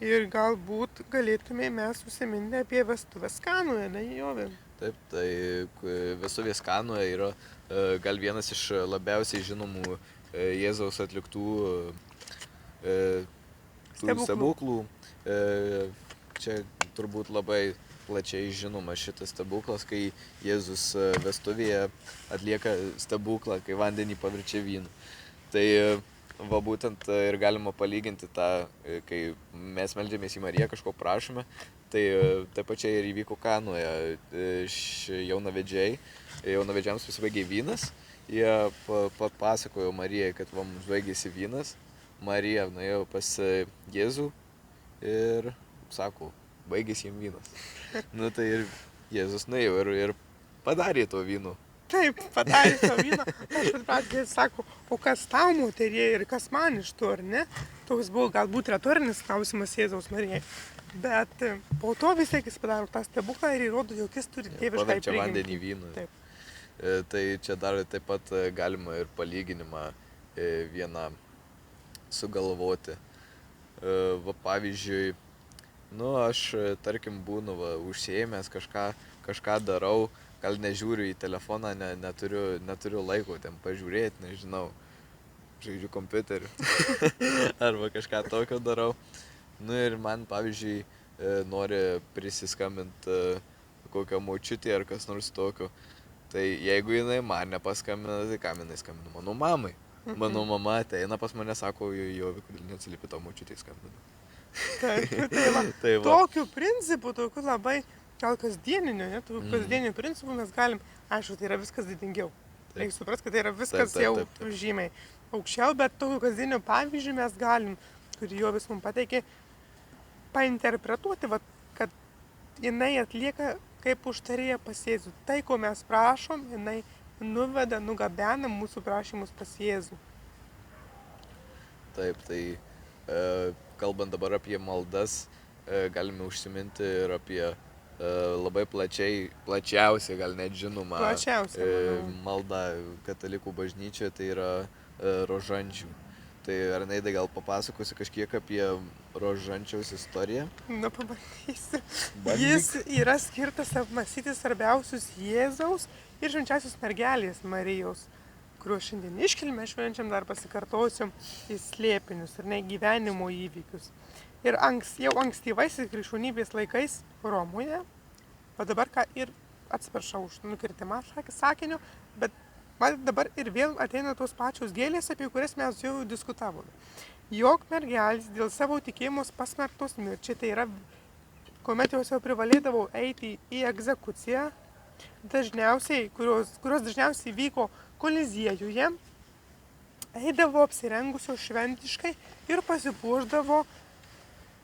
Ir galbūt galėtume mes užsiminti apie vestuvės Kanoje, ne Jovė? Taip, tai vestuvės Kanoje yra gal vienas iš labiausiai žinomų Jėzaus atliktų stebuklų. Čia turbūt labai plačiai žinoma šitas stebuklas, kai Jėzus vestuvėje atlieka stebuklą, kai vandenį paverčia vynu. Tai va būtent ir galima palyginti tą, kai mes meldžiamės į Mariją, kažko prašome, tai taip pačiai ir įvyko Kanoje. Jaunavedžiams pasibaigė vynas, jie papasakojo Marijai, kad va mums baigėsi vynas. Marija nuėjo pas Jėzų ir sako, baigėsi jiems vynas. Nu tai ir Jėzus nuėjo ir padarė to vyno. Taip, padarė to vyną. Aš pradžiai sako, o kas tau, moterie, ir kas man iš to, ar ne? Toks buvo galbūt retorinis klausimas Jėzaus Marijai. Bet po to vis tiek jis padaro tą stebuklą ir įrodo, jog jis turi dievišką prigimtį. Paverčia vandenį vynu. Taip. Tai čia dar taip pat galima ir palyginimą vieną sugalvoti. Va pavyzdžiui, aš tarkim būnu užsiėmęs, kažką darau, gal nežiūriu į telefoną, neturiu laiko ten pažiūrėti, nežinau. žaidžiu kompiuteriu. Arba kažką tokio darau. Nu ir man, pavyzdžiui, nori prisiskambinti kokią močiutį ar kas nors tokio. Tai jeigu jinai man nepaskambina, tai kam jinai skambina? Mano mamai. Mano mama ateina pas mane, sako, jo, kodėl neatsilipi to močiutį skambina. Taip, tai va, Tai va. tokiu principu, tokiu labai gal kasdieniniu, ne, tokiu kasdieniniu principu mes galim, aišku, tai yra viskas didingiau. Reikia suprasti, kad tai yra viskas Taip. jau žymiai aukščiau, bet tokiu kasdieniu pavyzdžiu mes galim, kurį jo vis mums pateikė, painterpretuoti, va, kad jinai atlieka kaip užtarėja pas Jėzų. Tai, ko mes prašom, jinai nuveda, nugabena mūsų prašymus pas Jėzų. Taip, tai kalbant dabar apie maldas, galime užsiminti ir apie labai plačiausiai, gal net žinoma, maldą katalikų bažnyčioje, tai yra rožančių. Tai Arnaidai, gal papasakosi kažkiek apie rožančiaus istoriją? Nu, pabandysiu. Bandyk. Jis yra skirtas apmąstyti svarbiausius Jėzaus ir švenčiausios mergelės Marijos, kuriuos šiandien iškilmę švenčiam, dar pasikartosiu, į slėpinius ir gyvenimo įvykius. Ir jau ankstyvaisiais krikščionybės laikais Romoje, o dabar ir atsiprašau už nukirtimą sakiniu, bet dabar ir vėl ateina tos pačios gėlės, apie kurias mes jau diskutavome. Jog mergelės dėl savo tikėjimus pasmerktos mirčiai, tai yra, kuomet jos jau privalėdavo eiti į egzekuciją, kurios dažniausiai vyko Koliziejuje, eidavo apsirengusios šventiškai ir pasipuošdavo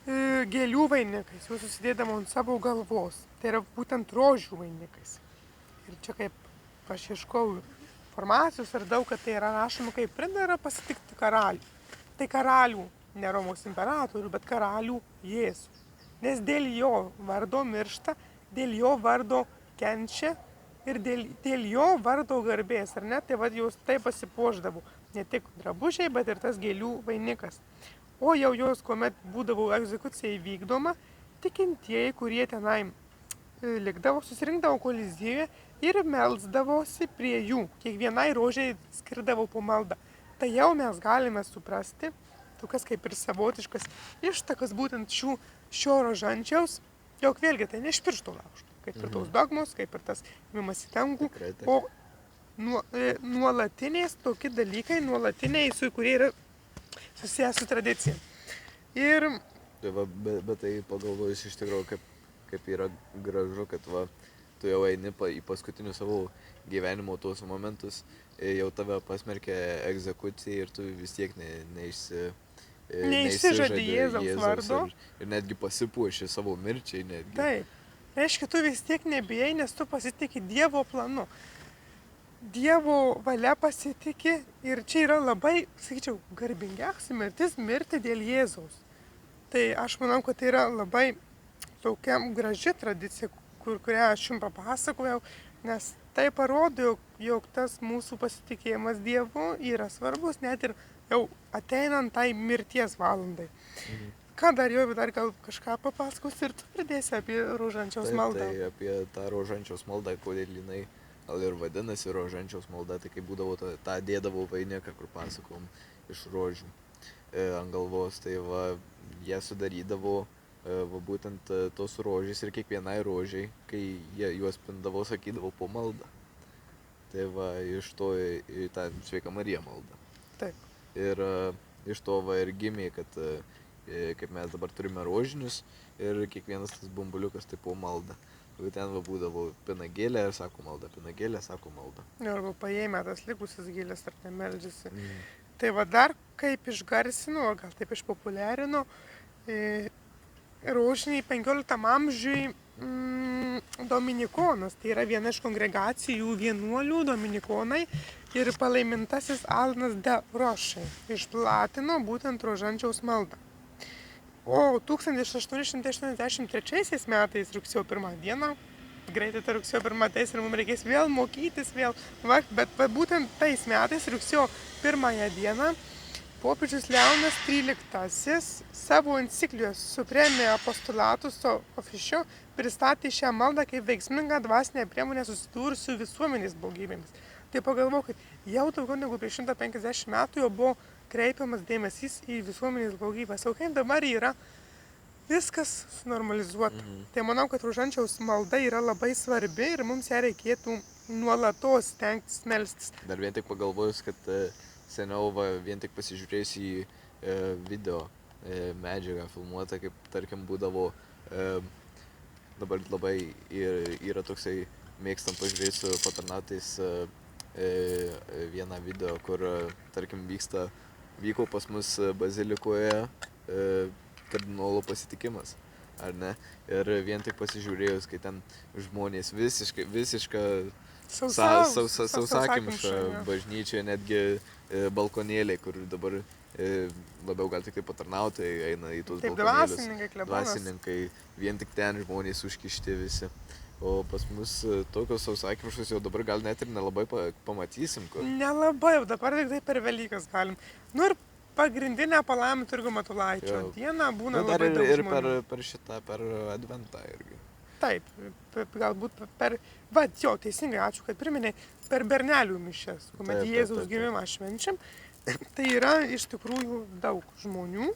gėlių vainikais, jau susidėdavo ant savo galvos. Tai yra būtent rožių vainikais. Ir čia kaip aš ieškau informacijos ir daug, kad tai yra rašoma, kaip pridera pasitikti karalių. Tai karalių, ne Romos imperatorių, bet karalių Jėzų. Nes dėl jo vardo miršta, dėl jo vardo kenčia ir dėl jo vardo garbės, ar ne? Tai vad jos taip pasipuošdavo. Ne tik drabužiai, bet ir tas gėlių vainikas. O jau jos, kuomet būdavo egzekucija įvykdoma, tikintieji, kurie tenai likdavo, susirinkdavo Koliziejuje ir melsdavosi prie jų. Kiekvienai rožiai skirdavo po maldą. Tai jau mes galime suprasti, tokias kaip ir savotiškas ištakas būtent šio rožančiaus, jog vėlgi tai ne iš piršto laužto, kaip ir tos dogmos, kaip ir tas ėmimas į dangų, o nuolatiniais tokie dalykai, kurie yra susijęs su tradicija. Ir Tai va, bet tai pagalvojus iš tikrųjų, kaip yra gražu, kad va, tu jau eini į paskutinius savo gyvenimo tuos momentus, jau tave pasmerkė egzekucijai ir tu vis tiek neišsižadi Jėzaus vardo. Ir netgi pasipuoši savo mirčiai netgi. Taip. Reiškia, tu vis tiek nebijai, nes tu pasitikė Dievo planu. Dievo valia pasitikė ir čia yra labai, sakyčiau, garbingiausia mirtis mirti dėl Jėzaus. Tai aš manau, kad tai yra labai tokia graži tradicija, kurią aš jums papasakojau, nes tai parodo, jog tas mūsų pasitikėjimas Dievu yra svarbus, net ir jau ateinant tai mirties valandai. Ką dar gal kažką papasakos ir tu pridėsi apie rožančiaus maldą. Tai apie tą rožančiaus maldą, kodėl jinai gal ir vadinasi rožančiaus malda, tai kai būdavo tą dėdavo vainiką, kur pasakom, iš rožių ant galvos, tai va, jie sudarydavo būtent tos rožės ir kiekvienai rožiai, kai jie juos pindavo, sakydavo po maldą. Tai va, iš to į tą Sveika Marija maldą. Taip. Ir iš to va ir gimė, kad kaip mes dabar turime rožinius ir kiekvienas tas bumbuliukas tai po maldą. Ten va būdavo pinagėlė ir sako malda, pinagėlė sako malda. Arba paėmė tas likusias gėlės ar nemeldžiasi. Tai va dar kaip išgarsino, gal taip išpopuliarino, rožiniai 15 amžiui dominikonas. Tai yra viena iš kongregacijų vienuolių dominikonai ir palaimintasis Alanas de Roche išplatino būtent rožančiaus maldą. O 1883 metais rugsėjo 1 dieną, greitai ta rugsėjo 1 ateis ir mums reikės vėl mokytis, bet būtent tais metais rugsėjo 1 dieną popiežius Leonas XIII savo enciklijos Supreme Apostolatus Officio pristatė šią maldą kaip veiksmingą dvasinę priemonę susidūrus su visuomenės blogybėmis. Tai pagalvokit, jau daugiau negu prieš 150 metų jau buvo kreipiamas dėmesys į visuomenės blogybės. O kaip dabar yra viskas sunormalizuota. Tai manau, kad rožančiaus malda yra labai svarbi ir mums ją reikėtų nuolatos stengtis melstis. Dar vien tik pagalvojus, kad seniau vien tik pasižiūrėjus į video medžiagą filmuotą, kaip tarkim būdavo, dabar labai yra toksai mėgstam pažiūrėti su patarnautais vieną video, kur tarkim vyko pas mus bazilikoje kardinolo pasitikimas, ar ne? Ir vien tik pasižiūrėjus, kai ten žmonės visiška sausakimša bažnyčia, netgi balkonėliai, kur dabar labiau gal tik tai patarnautojai eina į tuos balkonėlius. Dvasininkai, vien tik ten žmonės užkišti visi. O pas mus tokios sausakimšos jau dabar gal net ir nelabai pamatysim. Kur. Nelabai, jau dabar tik tai per Velykas galim. Nu ir pagrindinę palaiminto Jurgio Matulaičio dieną būna labai daug žmonių. Ir per Adventą irgi. Taip, galbūt teisingai, ačiū, kad priminėjai, per bernelių mišias, kuomet Jėzaus gimimą švenčiam, tai yra iš tikrųjų daug žmonių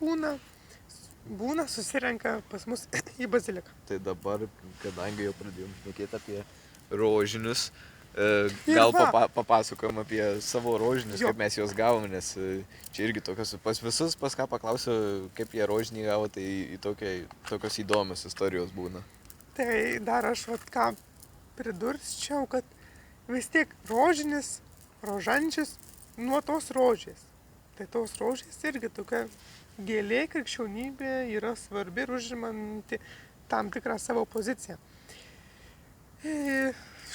būna susirenka pas mus į baziliką. Tai dabar, kadangi jau pradėjom šnekėti apie rožinius, gal papasakojom apie savo rožinius, kaip mes juos gavom, nes čia irgi tokios, pas visus, pas ką paklausiu, kaip jie rožinį gavo, tai tokios įdomios istorijos būna. Tai dar aš ką pridursčiau, kad vis tiek rožančius nuo tos rožės. Tai tos rožės irgi tokia gėlė krikščionybė yra svarbi ir užimanti tam tikrą savo poziciją.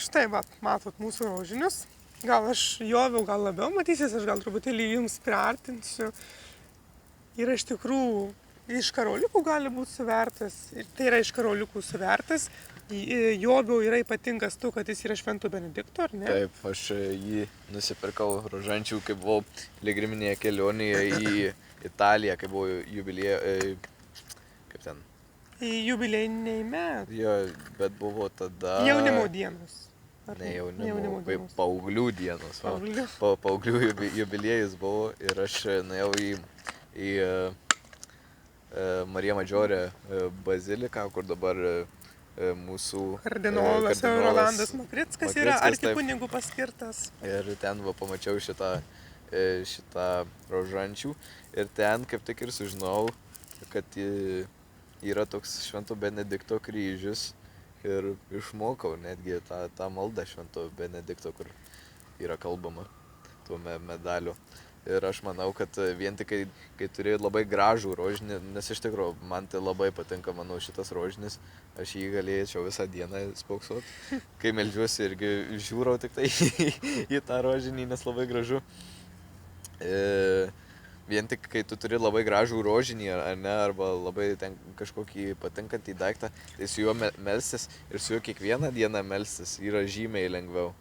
Štai, matot mūsų rožinius. Gal aš joviau, gal labiau matysis, aš gal truputėlį jums priartinsiu. Yra iš tikrųjų iš karoliukų gali būti suvertas. Tai yra iš karoliukų suvertas. Joviau yra ypatingas tuo, kad jis yra Švento Benedikto, ar ne? Taip, aš jį nusipirkau rožančių, kai buvau piligriminėje kelionėje į Italiją, kai buvo jubiliejai, kaip ten? Jubiliejiniai metai. Jo, bet buvo tada... Jaunimo dienos. Ne jaunimo, paauglių dienos. Paauglių jubiliejus buvo ir aš nuėjau į Marija Madžiorė baziliką, kur dabar mūsų kardinolas Rolandas Makrickas yra arkikunigų paskirtas. Ir ten pamačiau šitą rožančių ir ten kaip tik ir sužinojau, kad yra toks Švento Benedikto kryžius ir išmokau netgi tą maldą Švento Benedikto, kur yra kalbama tuo medaliu. Ir aš manau, kad vien tik kai turi labai gražų rožinį, nes iš tikrųjų man tai labai patinka, manau, šitas rožinis, aš jį galėčiau visą dieną spoksot. Kai meldžiuosi irgi žiūrau tik tai į tą rožinį, nes labai gražu. Vien tik kai tu turi labai gražų rožinį, ar ne, arba labai ten kažkokį patinkantį daiktą, tai su juo melstis ir su juo kiekvieną dieną melstis yra žymiai lengviau.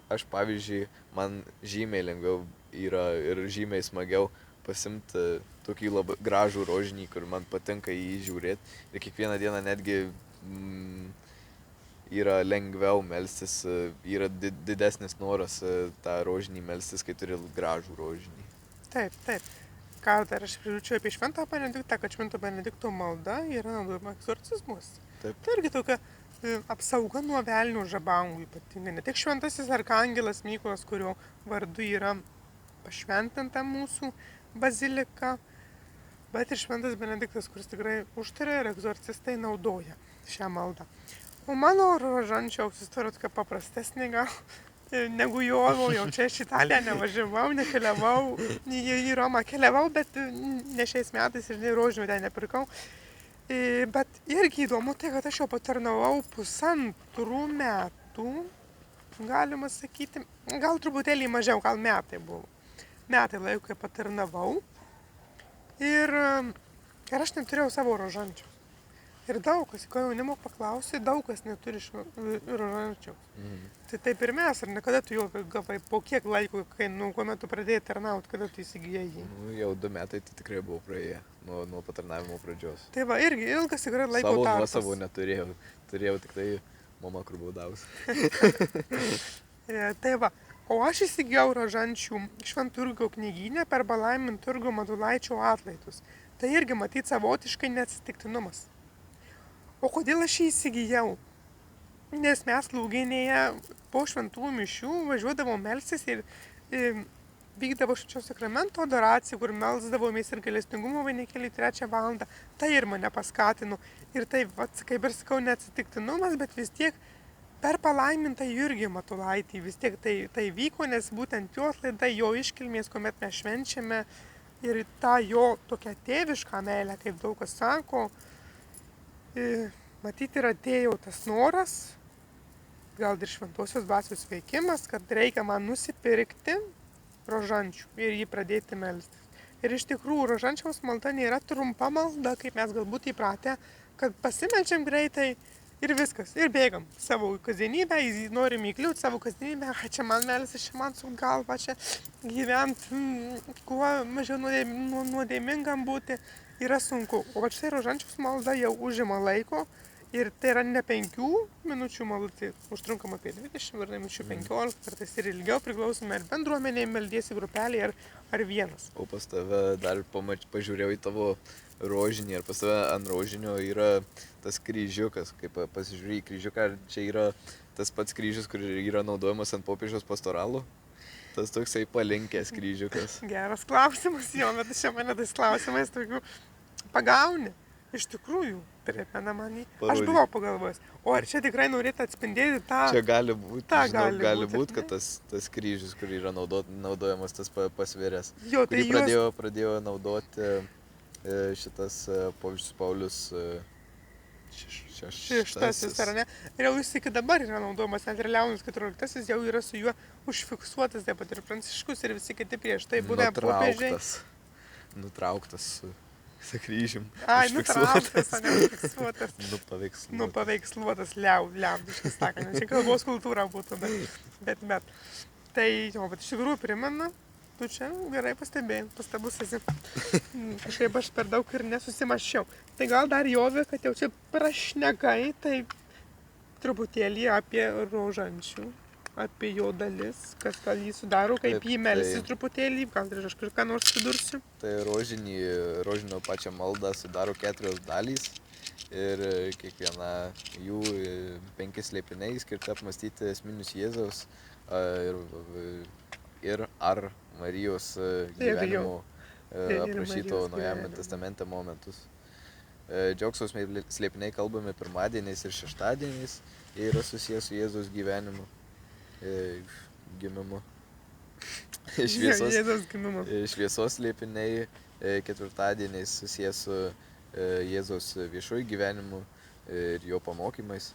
Aš, pavyzdžiui, man žymiai lengviau yra ir žymiai smagiau pasimti tokį labai gražų rožinį, kur man patinka jį žiūrėti. Ir kiekvieną dieną netgi yra lengviau melstis, yra didesnis noras tą rožinį melstis, kai turi gražų rožinį. Taip, taip. Ką dar aš pridurčiau apie Šventą Benediktą, kad Švento Benedikto malda yra naudojama egzorcizmus. Taip. Tai irgi tokia apsauga nuo velnių žabangų ypatingai. Ne tik šventasis arkangelas Mykolas, kurio vardu yra pašventinta mūsų bazilika, bet ir Šventas Benediktas, kuris tikrai užtaria ir egzorcistai naudoja šią maldą. O mano rožančiaus istorija tokia paprastesnė gal negu jovo, jau čia iš Italiją nevažiavau, nekeliavau, į Romą keliavau, bet ne šiais metais ir rožinių ten nepirkau. Bet irgi įdomu tai, kad aš jau patarnavau 1,5 metų, galima sakyti, gal truputėlį mažiau, gal metai buvo. Metai laiko, kai patarnavau ir aš neturėjau savo rožančių. Ir daug kas, ko jaunimo paklausi, daug kas neturi rožančiaus. Tai taip ir mes, ar ne, kada tu jau gavai, po kiek laiko, kuomet tu pradėjai tarnauti, kada tu įsigijai jį? Jau 2 metai tai tikrai buvo praėję nuo patarnavimo pradžios. Tai va, irgi ilgas tikrai laiko tarpas. Savo neturėjau, turėjau tik tai mama, kur buvau davus. Tai va, o aš įsigijau rožančių Šventurgio knygyne per Palaiminturgio Matulaičio atlaidus. Tai irgi matyti savotiškai neatsitiktinumas. O kodėl aš jį įsigijau? Nes mes Lauginėje po šventų mišių važiuodavo melstis ir vykdavo švenčiaus sakramento adoracija, kur melsdavomės ir gailestingumo vainikėlį 3 valandą. Tai ir mane paskatino. Ir tai, kaip ir sakau, neatsitiktinumas, bet vis tiek per palaimintą Jurgį Matulaitį vis tiek tai vyko, nes būtent jo atlaidai, jo iškilmės, kuomet mes švenčiame ir tą jo tokią tėvišką meilę, kaip daug kas sako, matyti ir atėjo tas noras, gal ir šventosios dvasios veikimas, kad reikia man nusipirkti rožančių ir jį pradėti melstis. Ir iš tikrųjų rožančiaus malda nėra trumpa malda, kaip mes galbūt įpratę, kad pasimeldžiam greitai ir viskas, ir bėgam savo kasdienybę, norim įkliūti savo kasdienybę, čia man melsis, čia man su galva, čia gyventi, kuo mažiau nuodėmingam būti. Yra sunku, o štai rožančiaus malda jau užima laiko ir tai yra ne 5 minučių malda, tai užtrunkama apie 20 ar minučių 15, kartais ir ilgiau priklausome ar bendruomenėje meldiesi grupelėje ar vienas. O pas tave dar pažiūrėjau į tavo rožinį ir pas tave ant rožinio yra tas kryžiukas, kaip pasižiūrėjai į kryžiuką, ar čia yra tas pats kryžius, kur yra naudojamas ant popiežiaus pastoralų? Tas toksai palinkęs kryžiukas. Geras klausimas, jo, bet čia mane tais klausimais tokių pagauni. Iš tikrųjų, primena manį. Aš buvau pagalvojęs, o ar čia tikrai norėtų atspindėti tą... Čia gali būti, gali būt, kad tas kryžius, kur yra naudojamas tas pasvėrės. Jo, tai pradėjo naudoti šitas popiežius Paulius šeštasis, ar ne? Ir jau jis iki dabar yra naudojamas, net ir Leonas XIV jau yra su juo užfiksuotas, taip pat ir Pranciškus ir visi kiti prieš tai buvę popiežiai. Nutrauktas su kryžium. Ai, nutrauktas, o ne užfiksuotas. Nupaveiksluotas. Liaudiškai sakant, čia kalbos kultūra būtų, bet. Tai, jo, bet iš tikrųjų primena, tu čia gerai pastebėjai, pastabus esi. Kažkaip aš per daug ir nesusimaščiau. Tai gal dar Jovė, kad jau čia prašnekai, tai truputėlį apie rožančių, apie jo dalis, kas gal jį sudaro, kaip jį melsis truputėlį, gal ir aš kažką nors pridursiu. Tai rožinio pačią maldą sudaro 4 dalys ir kiekviena jų 5 slėpiniai skirti apmąstyti esminius Jėzaus ir ar Marijos gyvenimo aprašyto Naujajame testamente momentus. Džiaugsmo slėpiniai kalbami pirmadieniais ir šeštadieniais, jie yra susijęs su Jėzaus gyvenimu, gimimu. Šviesos slėpiniai ketvirtadieniais susijęs su Jėzaus viešuoju gyvenimu ir jo pamokymais.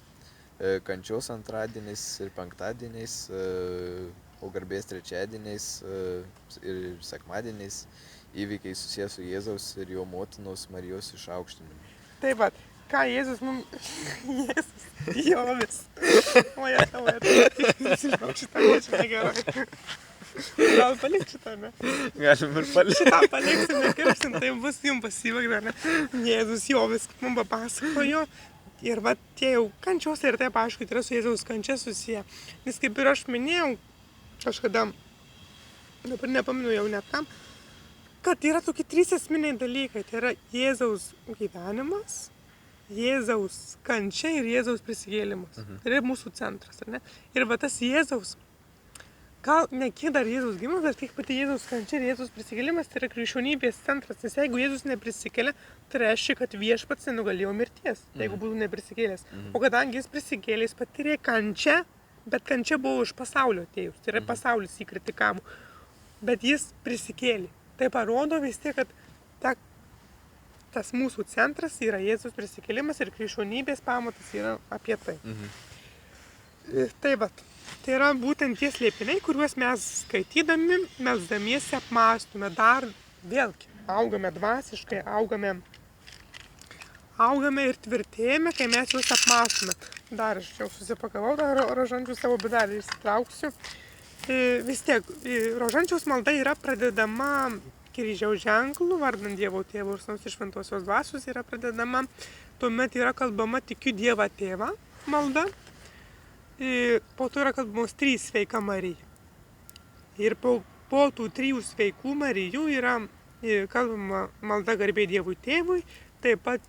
Kančios antradieniais ir penktadieniais, o garbės trečiadieniais ir sekmadieniais įvykiai susijęs su Jėzaus ir jo motinos Marijos išaukštinimu. Taip pat, ką Jėzus mums... Jovis. Oje, žinau, šitą čia negerai. Gal palik šitą, ne? Galim ir palikti. Šitą paliksim, nekirpsim, tai bus jums pasivagda, ne? Jėzus Jovis mums papasakojo. Ir va, tie jau kančios ir taip, aišku, tai yra su Jėzaus kančia susiję. Nes kaip ir aš minėjau, kažkada, dabar nepaminu jau net tam, kad yra tokie 3 esminiai dalykai. Tai yra Jėzaus gyvenimas, Jėzaus kančia ir Jėzaus prisikėlimas. Tai yra mūsų centras, ar ne? Ir va tas Jėzaus, gal ne kiek dar Jėzaus gimimas, bet kiek pati Jėzaus kančia ir Jėzaus prisikėlimas, tai yra krikščionybės centras. Nes jeigu Jėzus neprisikėlė, tai reiškia, kad viešpats nenugalėjo mirties, jeigu būtų neprisikėlęs. O kadangi jis prisikėlė, jis patyrė kančią, bet kančia buvo iš pasaulio atėjus. Tai yra pasaulis jį kritikavo. Bet jis prisikėlė. Tai parodo vis tiek, kad tas mūsų centras yra Jėzus prisikėlimas ir krikščionybės pamatas yra apie tai. Tai va, tai yra būtent tie slėpiniai, kuriuos mes skaitydami, melsdamiesi apmąstume. Dar vėlgi, augame dvasiškai, augame ir tvirtėjame, kai mes juos apmąstome. Dar aš jau susipakavau tą rožančių savo bedelį įsitrauksiu. Vis tiek, rožančiaus malda yra pradedama kryžiaus ženklų, vardant Dievo Tėvo ir Sūnaus ir Šventosios Dvasios yra pradedama. Tuomet yra kalbama tikiu Dievą Tėvą malda. Po to yra kalbamos 3 sveika Marija. Ir po tų 3 sveikų Marijų yra kalbama malda garbė Dievui Tėvui, taip pat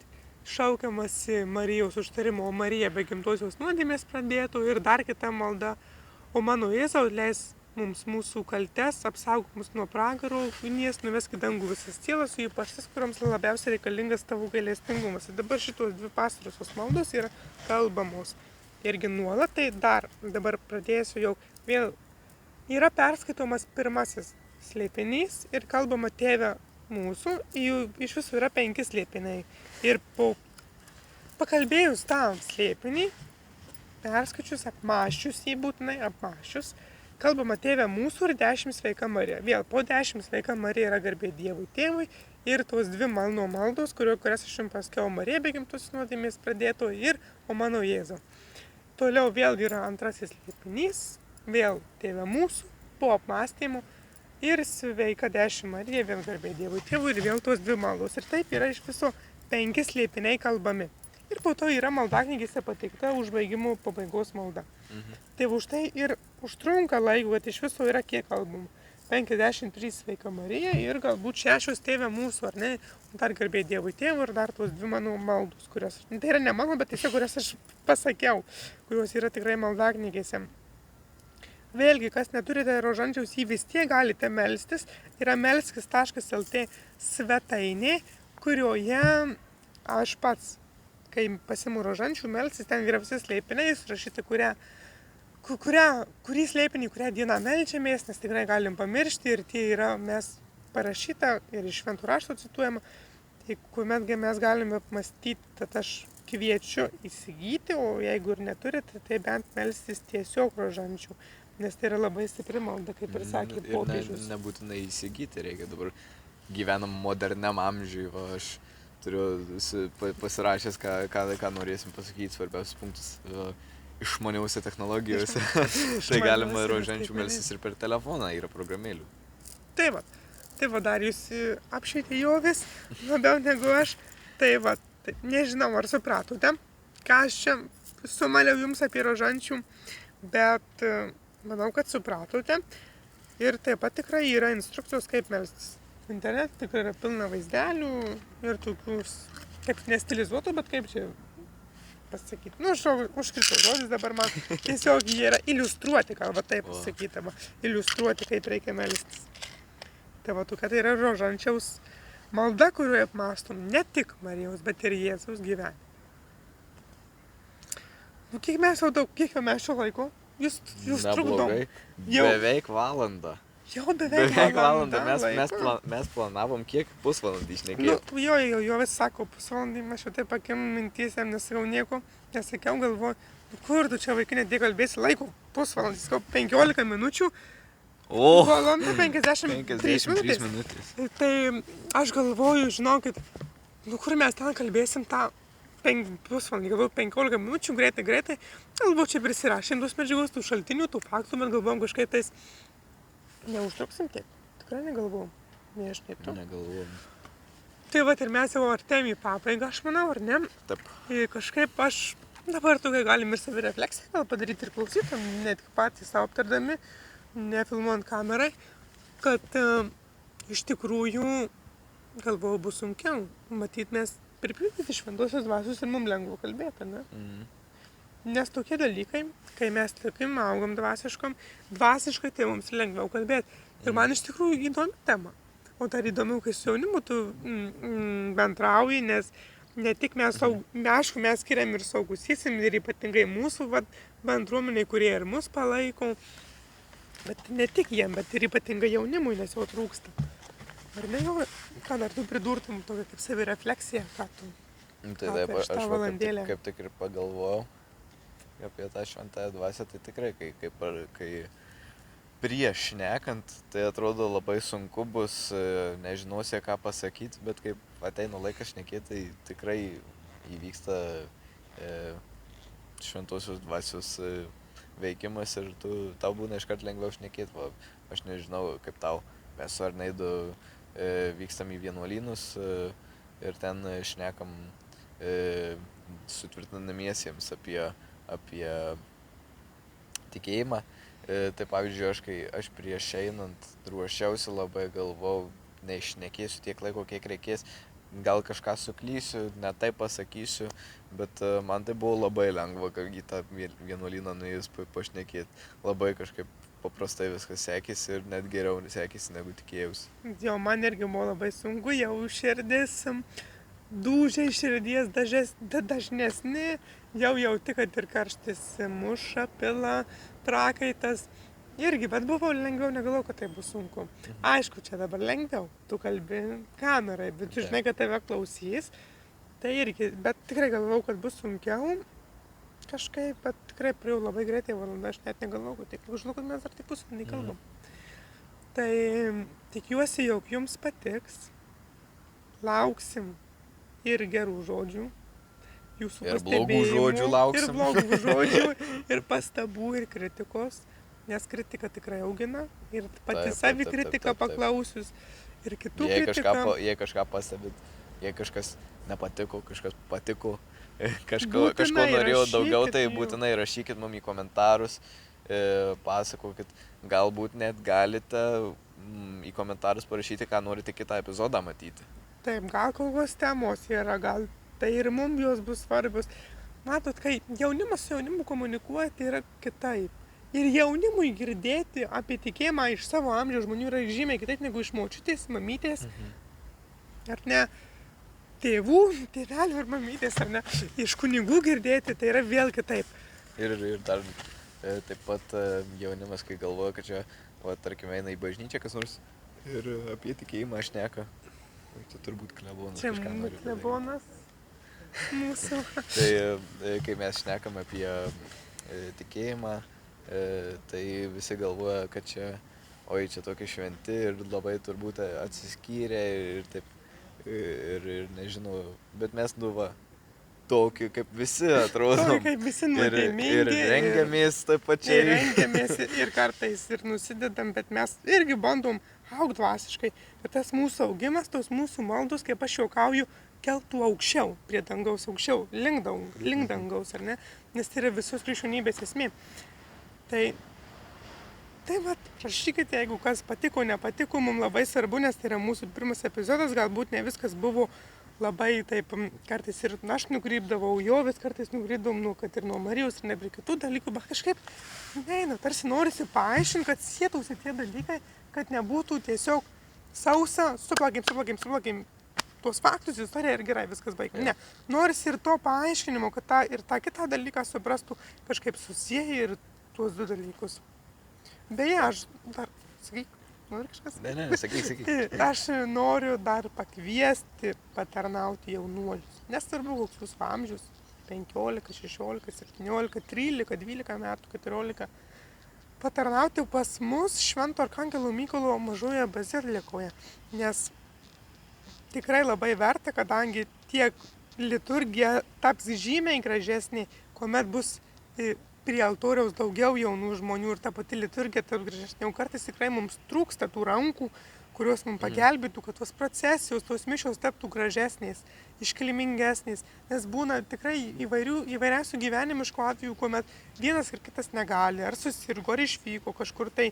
šaukiamasi Marijos užtarimo, o Marija be gimtosios nuodėmės pradėtų ir dar kita malda, o mano Jėzau leis mums mūsų kaltes, apsaugok mus nuo pragaro ugnies, nuvesk į dangų visas sielas, o ypač tas, kuriams labiausiai reikalingas tavo gailestingumas. Ir dabar šitos 2 pastarosios maldos yra kalbamos irgi nuolat, tai dabar pradėsiu jau vėl. Yra perskaitomas pirmasis slėpinys ir kalbama Tėve mūsų, iš viso yra 5 slėpiniai. Ir pakalbėjus tą slėpinį, perskaičius, apmąsčius jį būtinai, kalbama Tėve mūsų ir 10 sveika Marija. Vėl po 10 sveika Marija yra garbė Dievui Tėvui ir tos 2 maldos, kurias aš jums pasakiau, Marija be gimtosios nuodėmės pradėto ir o mano Jėzau. Toliau vėl yra antrasis slėpinys. Vėl Tėve mūsų, po apmąstymų ir sveika 10 Marija, vėl garbė Dievui Tėvui ir vėl tos 2 maldos. Ir taip yra iš viso 5 slėpiniai kalbami. Ir po to yra maldaknygėse pateikta užbaigimo pabaigos malda. Tai už tai ir užtrunka laiko, kad iš viso yra kiek kalbama. 53 sveika Marija ir galbūt 6 Tėve mūsų, ar ne? Dar garbė Dievui Tėvui ir dar tos 2 mano maldos, kurios, tai yra ne mano, bet tiesiog kurias aš pasakiau, kurios yra tikrai maldaknygėse. Vėlgi, kas neturite rožančiaus, jį vis tiek galite melstis. Yra melskis.lt svetainė, kurioje aš pats, kai pasiimu rožančių melstis, ten yra visi slėpiniai, surašyti, kurį slėpinį, kurią dieną melčiamės, nes tikrai galim pamiršti ir tie yra mes parašyta ir iš šventų rašto cituojama. Tai kuomet mes galime apmąstyti, tad aš kviečiu įsigyti, o jeigu ir neturite, tai bent melstis tiesiog rožančių. Nes tai yra labai stipri malda, kaip ir sakė popiežius. Nebūtinai įsigyti reikia, dabar gyvenam moderniam amžiui, aš turiu pasirašęs, ką norėsim pasakyti, svarbiausius punktus išmaniausiose technologijose. Tai galima rožančių melstis ir per telefoną, yra programėlių. Tai va dar jūs apšvietė jovis, labiau negu aš. Tai va, nežinau, ar supratote, ką aš čia sumaliau jums apie rožančių, bet manau, kad supratote. Ir taip pat tikrai yra instrukcijos, kaip melstis. Internete tikrai yra pilna vaizdelių ir tokių, kaip nestilizuotų, bet kaip čia pasakyti. Užkrito žodis dabar man. Tiesiog jie yra iliustruoti, kalba taip pasakydama. Iliustruoti, kaip reikia melstis. Tai va, tokia tai yra rožančiaus malda, kurioje apmąstom ne tik Marijos, bet ir Jėzaus gyvenimą. Kiek mes šio laiko? Jūs trukdom. Beveik valandą. Jau beveik valandą. Mes planavom kiek pusvalandį išnekėti. Jo vis sako pusvalandį, aš jau taip akim mintysiam, nesakau nieko, nesakiau, galvoju, kur tu čia vaikinė tiek kalbėsi laiko, pusvalandį, sakau, 15 minučių, valanda 53 minutės. Tai aš galvoju, žinokit, kur mes ten kalbėsim tą pusvalandį, galvoju, 15 minučių, greitai, galvoju, čia prisirašėm tos medžiagos, tų šaltinių, tų faktų, bet galvojom kažkaip tais neužtruksim tiek. Tikrai negalvojom. Negalvojom. Tai va, ir mes jau artėjom į pabaigą, aš manau, ar ne? Taip. Ir kažkaip aš dabar tokia galim ir savirefleksiją gal padaryti ir klausytam, ne tik patys savo aptardami, nefilmuojant kamerai, kad iš tikrųjų, galvoju, bus sunkiau. Matyt, mes pripildyti šventosios dvasios ir mums lengva kalbėti, ne? Nes tokie dalykai, kai mes tikim, augam dvasiškai, tai mums lengviau kalbėti. Ir man iš tikrųjų įdomi tema. O dar įdomiau, kai su jaunimu tu bendrauji, nes ne tik mes, aišku, mes skiriam ir saugusysim, ir ypatingai mūsų bendruomeniai, kurie ir mus palaiko. Bet ne tik jiem, bet ir ypatingai jaunimui, nes jau trūksta. Ar ne jau, ką dar tu pridurtum, tokia kaip savirefleksija, ką tu Taip, aš kaip tik ir pagalvojau apie tą šventąją dvasią, tai tikrai, kai prieš šnekant, tai atrodo labai sunku bus, nežinosi ką pasakyti, bet kaip ateina laikas šnekėti, tai tikrai įvyksta šventosios dvasios veikimas ir tau būna iškart lengviau šnekėti. Va, aš nežinau, kaip tau, mes su Arneidu vykstam į vienuolynus ir ten šnekam sutvirtinamiesiems apie tikėjimą. Tai pavyzdžiui, aš prieš einant ruošiausi labai, galvau, neišnekėsiu tiek laiko, kiek reikės, gal kažką suklysiu, ne taip pasakysiu, bet man tai buvo labai lengva, kad į tą vienuolyną nuėjus pašnekėti. Labai kažkaip paprastai viskas sekėsi ir net geriau sekėsi, negu tikėjausi. Jo, man irgi buvo labai sunku, jau širdis dūžiai širdies dažnesni, jau jauti, kad ir karštis muša, pila, prakaitas. Irgi, bet buvo lengviau, negalvojau, kad tai bus sunku. Aišku, čia dabar lengviau, tu kalbi kamerai, bet tu žinai, kad tave klausys. Tai irgi, bet tikrai galvojau, kad bus sunkiau. Kažkaip, bet tikrai praėjau labai greitai valandą, aš net negalvojau, kad tik žinau, kad mes dar tik pusvalandį kalbam. Tai tikiuosi, jog jums patiks. Lauksim ir gerų žodžių. Jūsų ir blogų žodžių lauksim. Ir blogų žodžių, ir pastabų, ir kritikos. Nes kritika tikrai augina ir pati savikritika paklausius ir kitų kritika. Jei kažką pastebit, jei kažkas nepatiko, kažkas patiko, kažko norėjau daugiau, tai būtinai rašykit mums į komentarus, pasakokit, galbūt net galite į komentarus parašyti, ką norite kitą epizodą matyti. Taip, gal kokios temos yra, gal tai ir mums jos bus svarbios. Matot, kai jaunimas su jaunimu komunikuoja, tai yra kitaip. Ir jaunimui girdėti apie tikėjimą iš savo amžiaus žmonių yra žymiai kitaip negu iš močiutės, mamytės, ar ne, tėvų, tėvelių ar mamytės, ar ne, iš kunigų girdėti, tai yra vėl kitaip. Ir dar taip pat jaunimas, kai galvoja, kad čia, tarkim, eina į bažnyčią kas nors ir apie tikėjimą šneka, tai turbūt klebonas. Čia klebonas mūsų. Tai kai mes šnekam apie tikėjimą, tai visi galvoja, kad čia tokie šventi ir labai turbūt atsiskyrę ir taip, ir nežinau, bet mes tokį kaip visi atrodom. Tokį kaip visi nuodėmingi. Ir rengiamės taip pačiai. Ir rengiamės ir kartais ir nusidedam, bet mes irgi bandom augti dvasiškai. Bet tas mūsų augimas, tos mūsų maldos, kaip aš juokauju, keltų aukščiau, prie dangaus aukščiau, link dangaus, ar ne? Nes tai yra visos krikščionybės esmė. Tai vat, rašykite, jeigu kas patiko, nepatiko, mums labai svarbu, nes tai yra mūsų pirmas epizodas, galbūt ne viskas buvo labai taip, kartais ir aš nukrypdavau, jo vis kartais nukrypdavom, kad ir nuo Marijos ir ne prie kitų dalykų, bet kažkaip, tarsi norisi paaiškinti, kad sietausi tie dalykai, kad nebūtų tiesiog sausa, suplakėm tuos faktus, istoriją ir gerai, viskas baigė. Ne, norisi ir to paaiškinimo, kad ir tą kitą dalyką suprastų, kažkaip susieja ir tuos du dalykus. Beje, aš dar, sakyk, nori kažkas? Ne, sakyk. Aš noriu dar pakviesti patarnauti jaunuolius. Nesvarbu, koks jūsų amžius, 15, 16, 17, 13, 12 metų, 14. Patarnauti pas mus Švento Arkangelo Mykolo mažoje bazilikoje, nes tikrai labai verta, kadangi tiek liturgija taps žymiai gražesnė, kuomet bus prie altoriaus daugiau jaunų žmonių ir ta pati liturgija taps gražesnė. Jau kartais tikrai mums trūksta tų rankų, kurios mums pagelbėtų, kad tos procesijos, tos mišios taptų gražesnės, iškilmingesnės, nes būna tikrai įvairiausių gyvenimiškų atvejų, kuomet vienas ir kitas negali, ar susirgo, ar išvyko kažkur, tai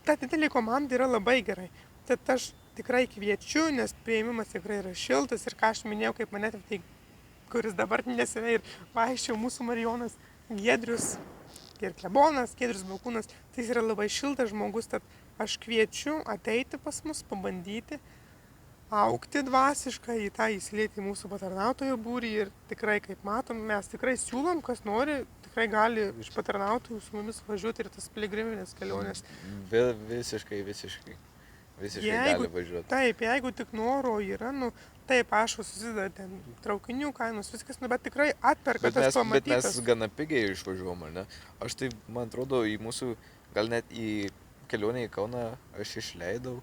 ta didelė komanda yra labai gerai. Tad aš tikrai kviečiu, nes priėmimas tikrai yra šiltas ir ką aš minėjau, kaip mane tai, kuris dabar neseniai ir vaikščiau mūsų Marijonas Giedrius ir klebonas, Giedrius Balkūnas, tai jis yra labai šiltas žmogus, tad aš kviečiu ateiti pas mus, pabandyti, augti dvasiškai, į tą įsilieti į mūsų patarnautojo būrį ir tikrai, kaip matom, mes tikrai siūlom, kas nori, tikrai gali iš patarnautojų su mumis važiuoti ir tas piligriminės kelionės. Visiškai gali važiuoti. Taip, jeigu tik noro yra, taip, aš susideda ten traukinių kainos, viskas, bet tikrai atperka tas pamatytas. Bet mes gana pigiai išvažiuom, ar ne? Aš tai, man atrodo, į mūsų, gal net į kelionę į Kauną aš išleidau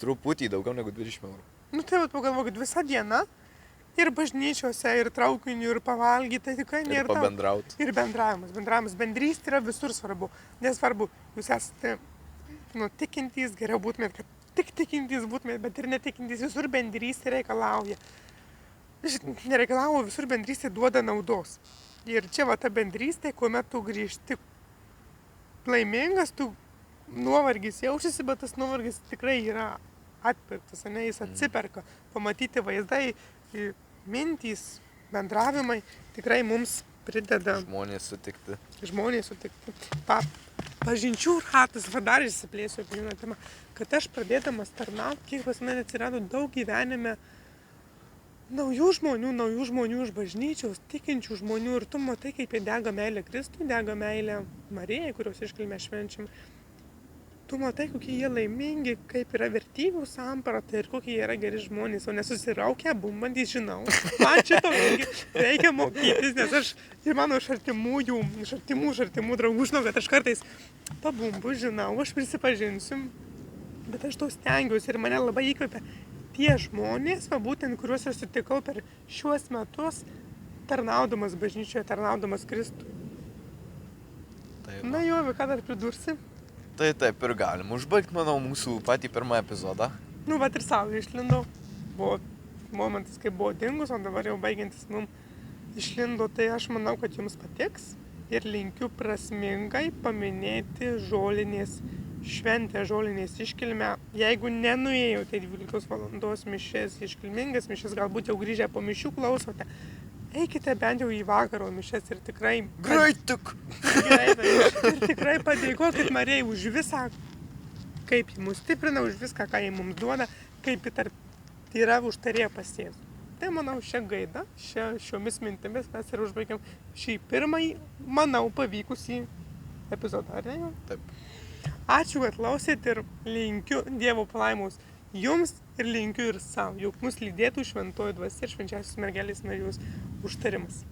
truputį daugiau negu 20 eurų. Tai vat pagalvokit, visa diena Ir bažnyčiose, ir traukiniu, ir pavalgyti, tai tikrai Ir nėra tau. pabendraut. Ir bendravimas, bendrystė yra visur svarbu. Nesvarbu, jūs esate tikintys, geriau būtumėt, kad tik tikintys būtumėt, bet ir netikintys, visur bendrystė reikalauja. Nereikalauja, visur bendrystė duoda naudos. Ir čia va ta bendrystė, kuomet tu grįžti laimingas, tu nuovargis jaučiasi, bet tas nuovargis tikrai yra atpirktas, ne, jis atsiperka. Pamatyti vaizdai, mintys, bendravimai tikrai mums prideda Žmonės sutikti. Pažinčių ratas, dar išsiplėsiu apie vieną temą, kad aš pradėdamas tarnauti, kiek pas mane atsirado daug gyvenime naujų žmonių iš bažnyčios, tikinčių žmonių, ir tu matai, kaip jie dega meilę Kristui, dega meilę Marijai, kurios iškilmę švenčiam. Tu matai, kokie jie laimingi, kaip yra vertybių samprata ir kokie jie yra geri žmonės, o nesusiraukę, bumbantys, žinau. Man šito reikia mokytis, nes aš ir mano iš artimų draugų žinau, kad aš kartais pabumbu, žinau, aš prisipažinsiu, bet aš to stengiuosi ir mane labai įkvepia tie žmonės, būtent kuriuos aš sutikau per šiuos metus, tarnaudamas bažnyčioje, tarnaudamas Kristui. Taip. Na jo, ką dar pridursi? Tai taip ir galim užbaigti, manau, mūsų patį pirmą epizodą. Bet ir saulė išlindo. Buvo momentas, kai buvo dingus, o dabar jau baigiantis mums išlindo, tai aš manau, kad jums patiks. Ir linkiu prasmingai paminėti žolinės šventę, žolinės iškilmę. Jeigu nenuėjote 12 valandos mišes, iškilmingas mišes, galbūt jau grįžę po mišių klausote, eikite bent jau į vakaro mišes ir tikrai... Greitik! Ir tikrai padėkokit Marijai už visą, kaip ji mus stiprina, už viską, ką ji mums duoda, kaip ji yra užtarėję pas Jėzų. Tai manau, šią gaidą, šiomis mintimis mes ir užbaigiam šį pirmąjį, manau, pavykusį epizodą, ar ne? Taip. Ačiū, kad klausėt ir linkiu Dievo palaimos jums ir linkiu ir savo, jog mus lydėtų šventoji dvasia ir švenčiausios mergelės Marijos užtarimas.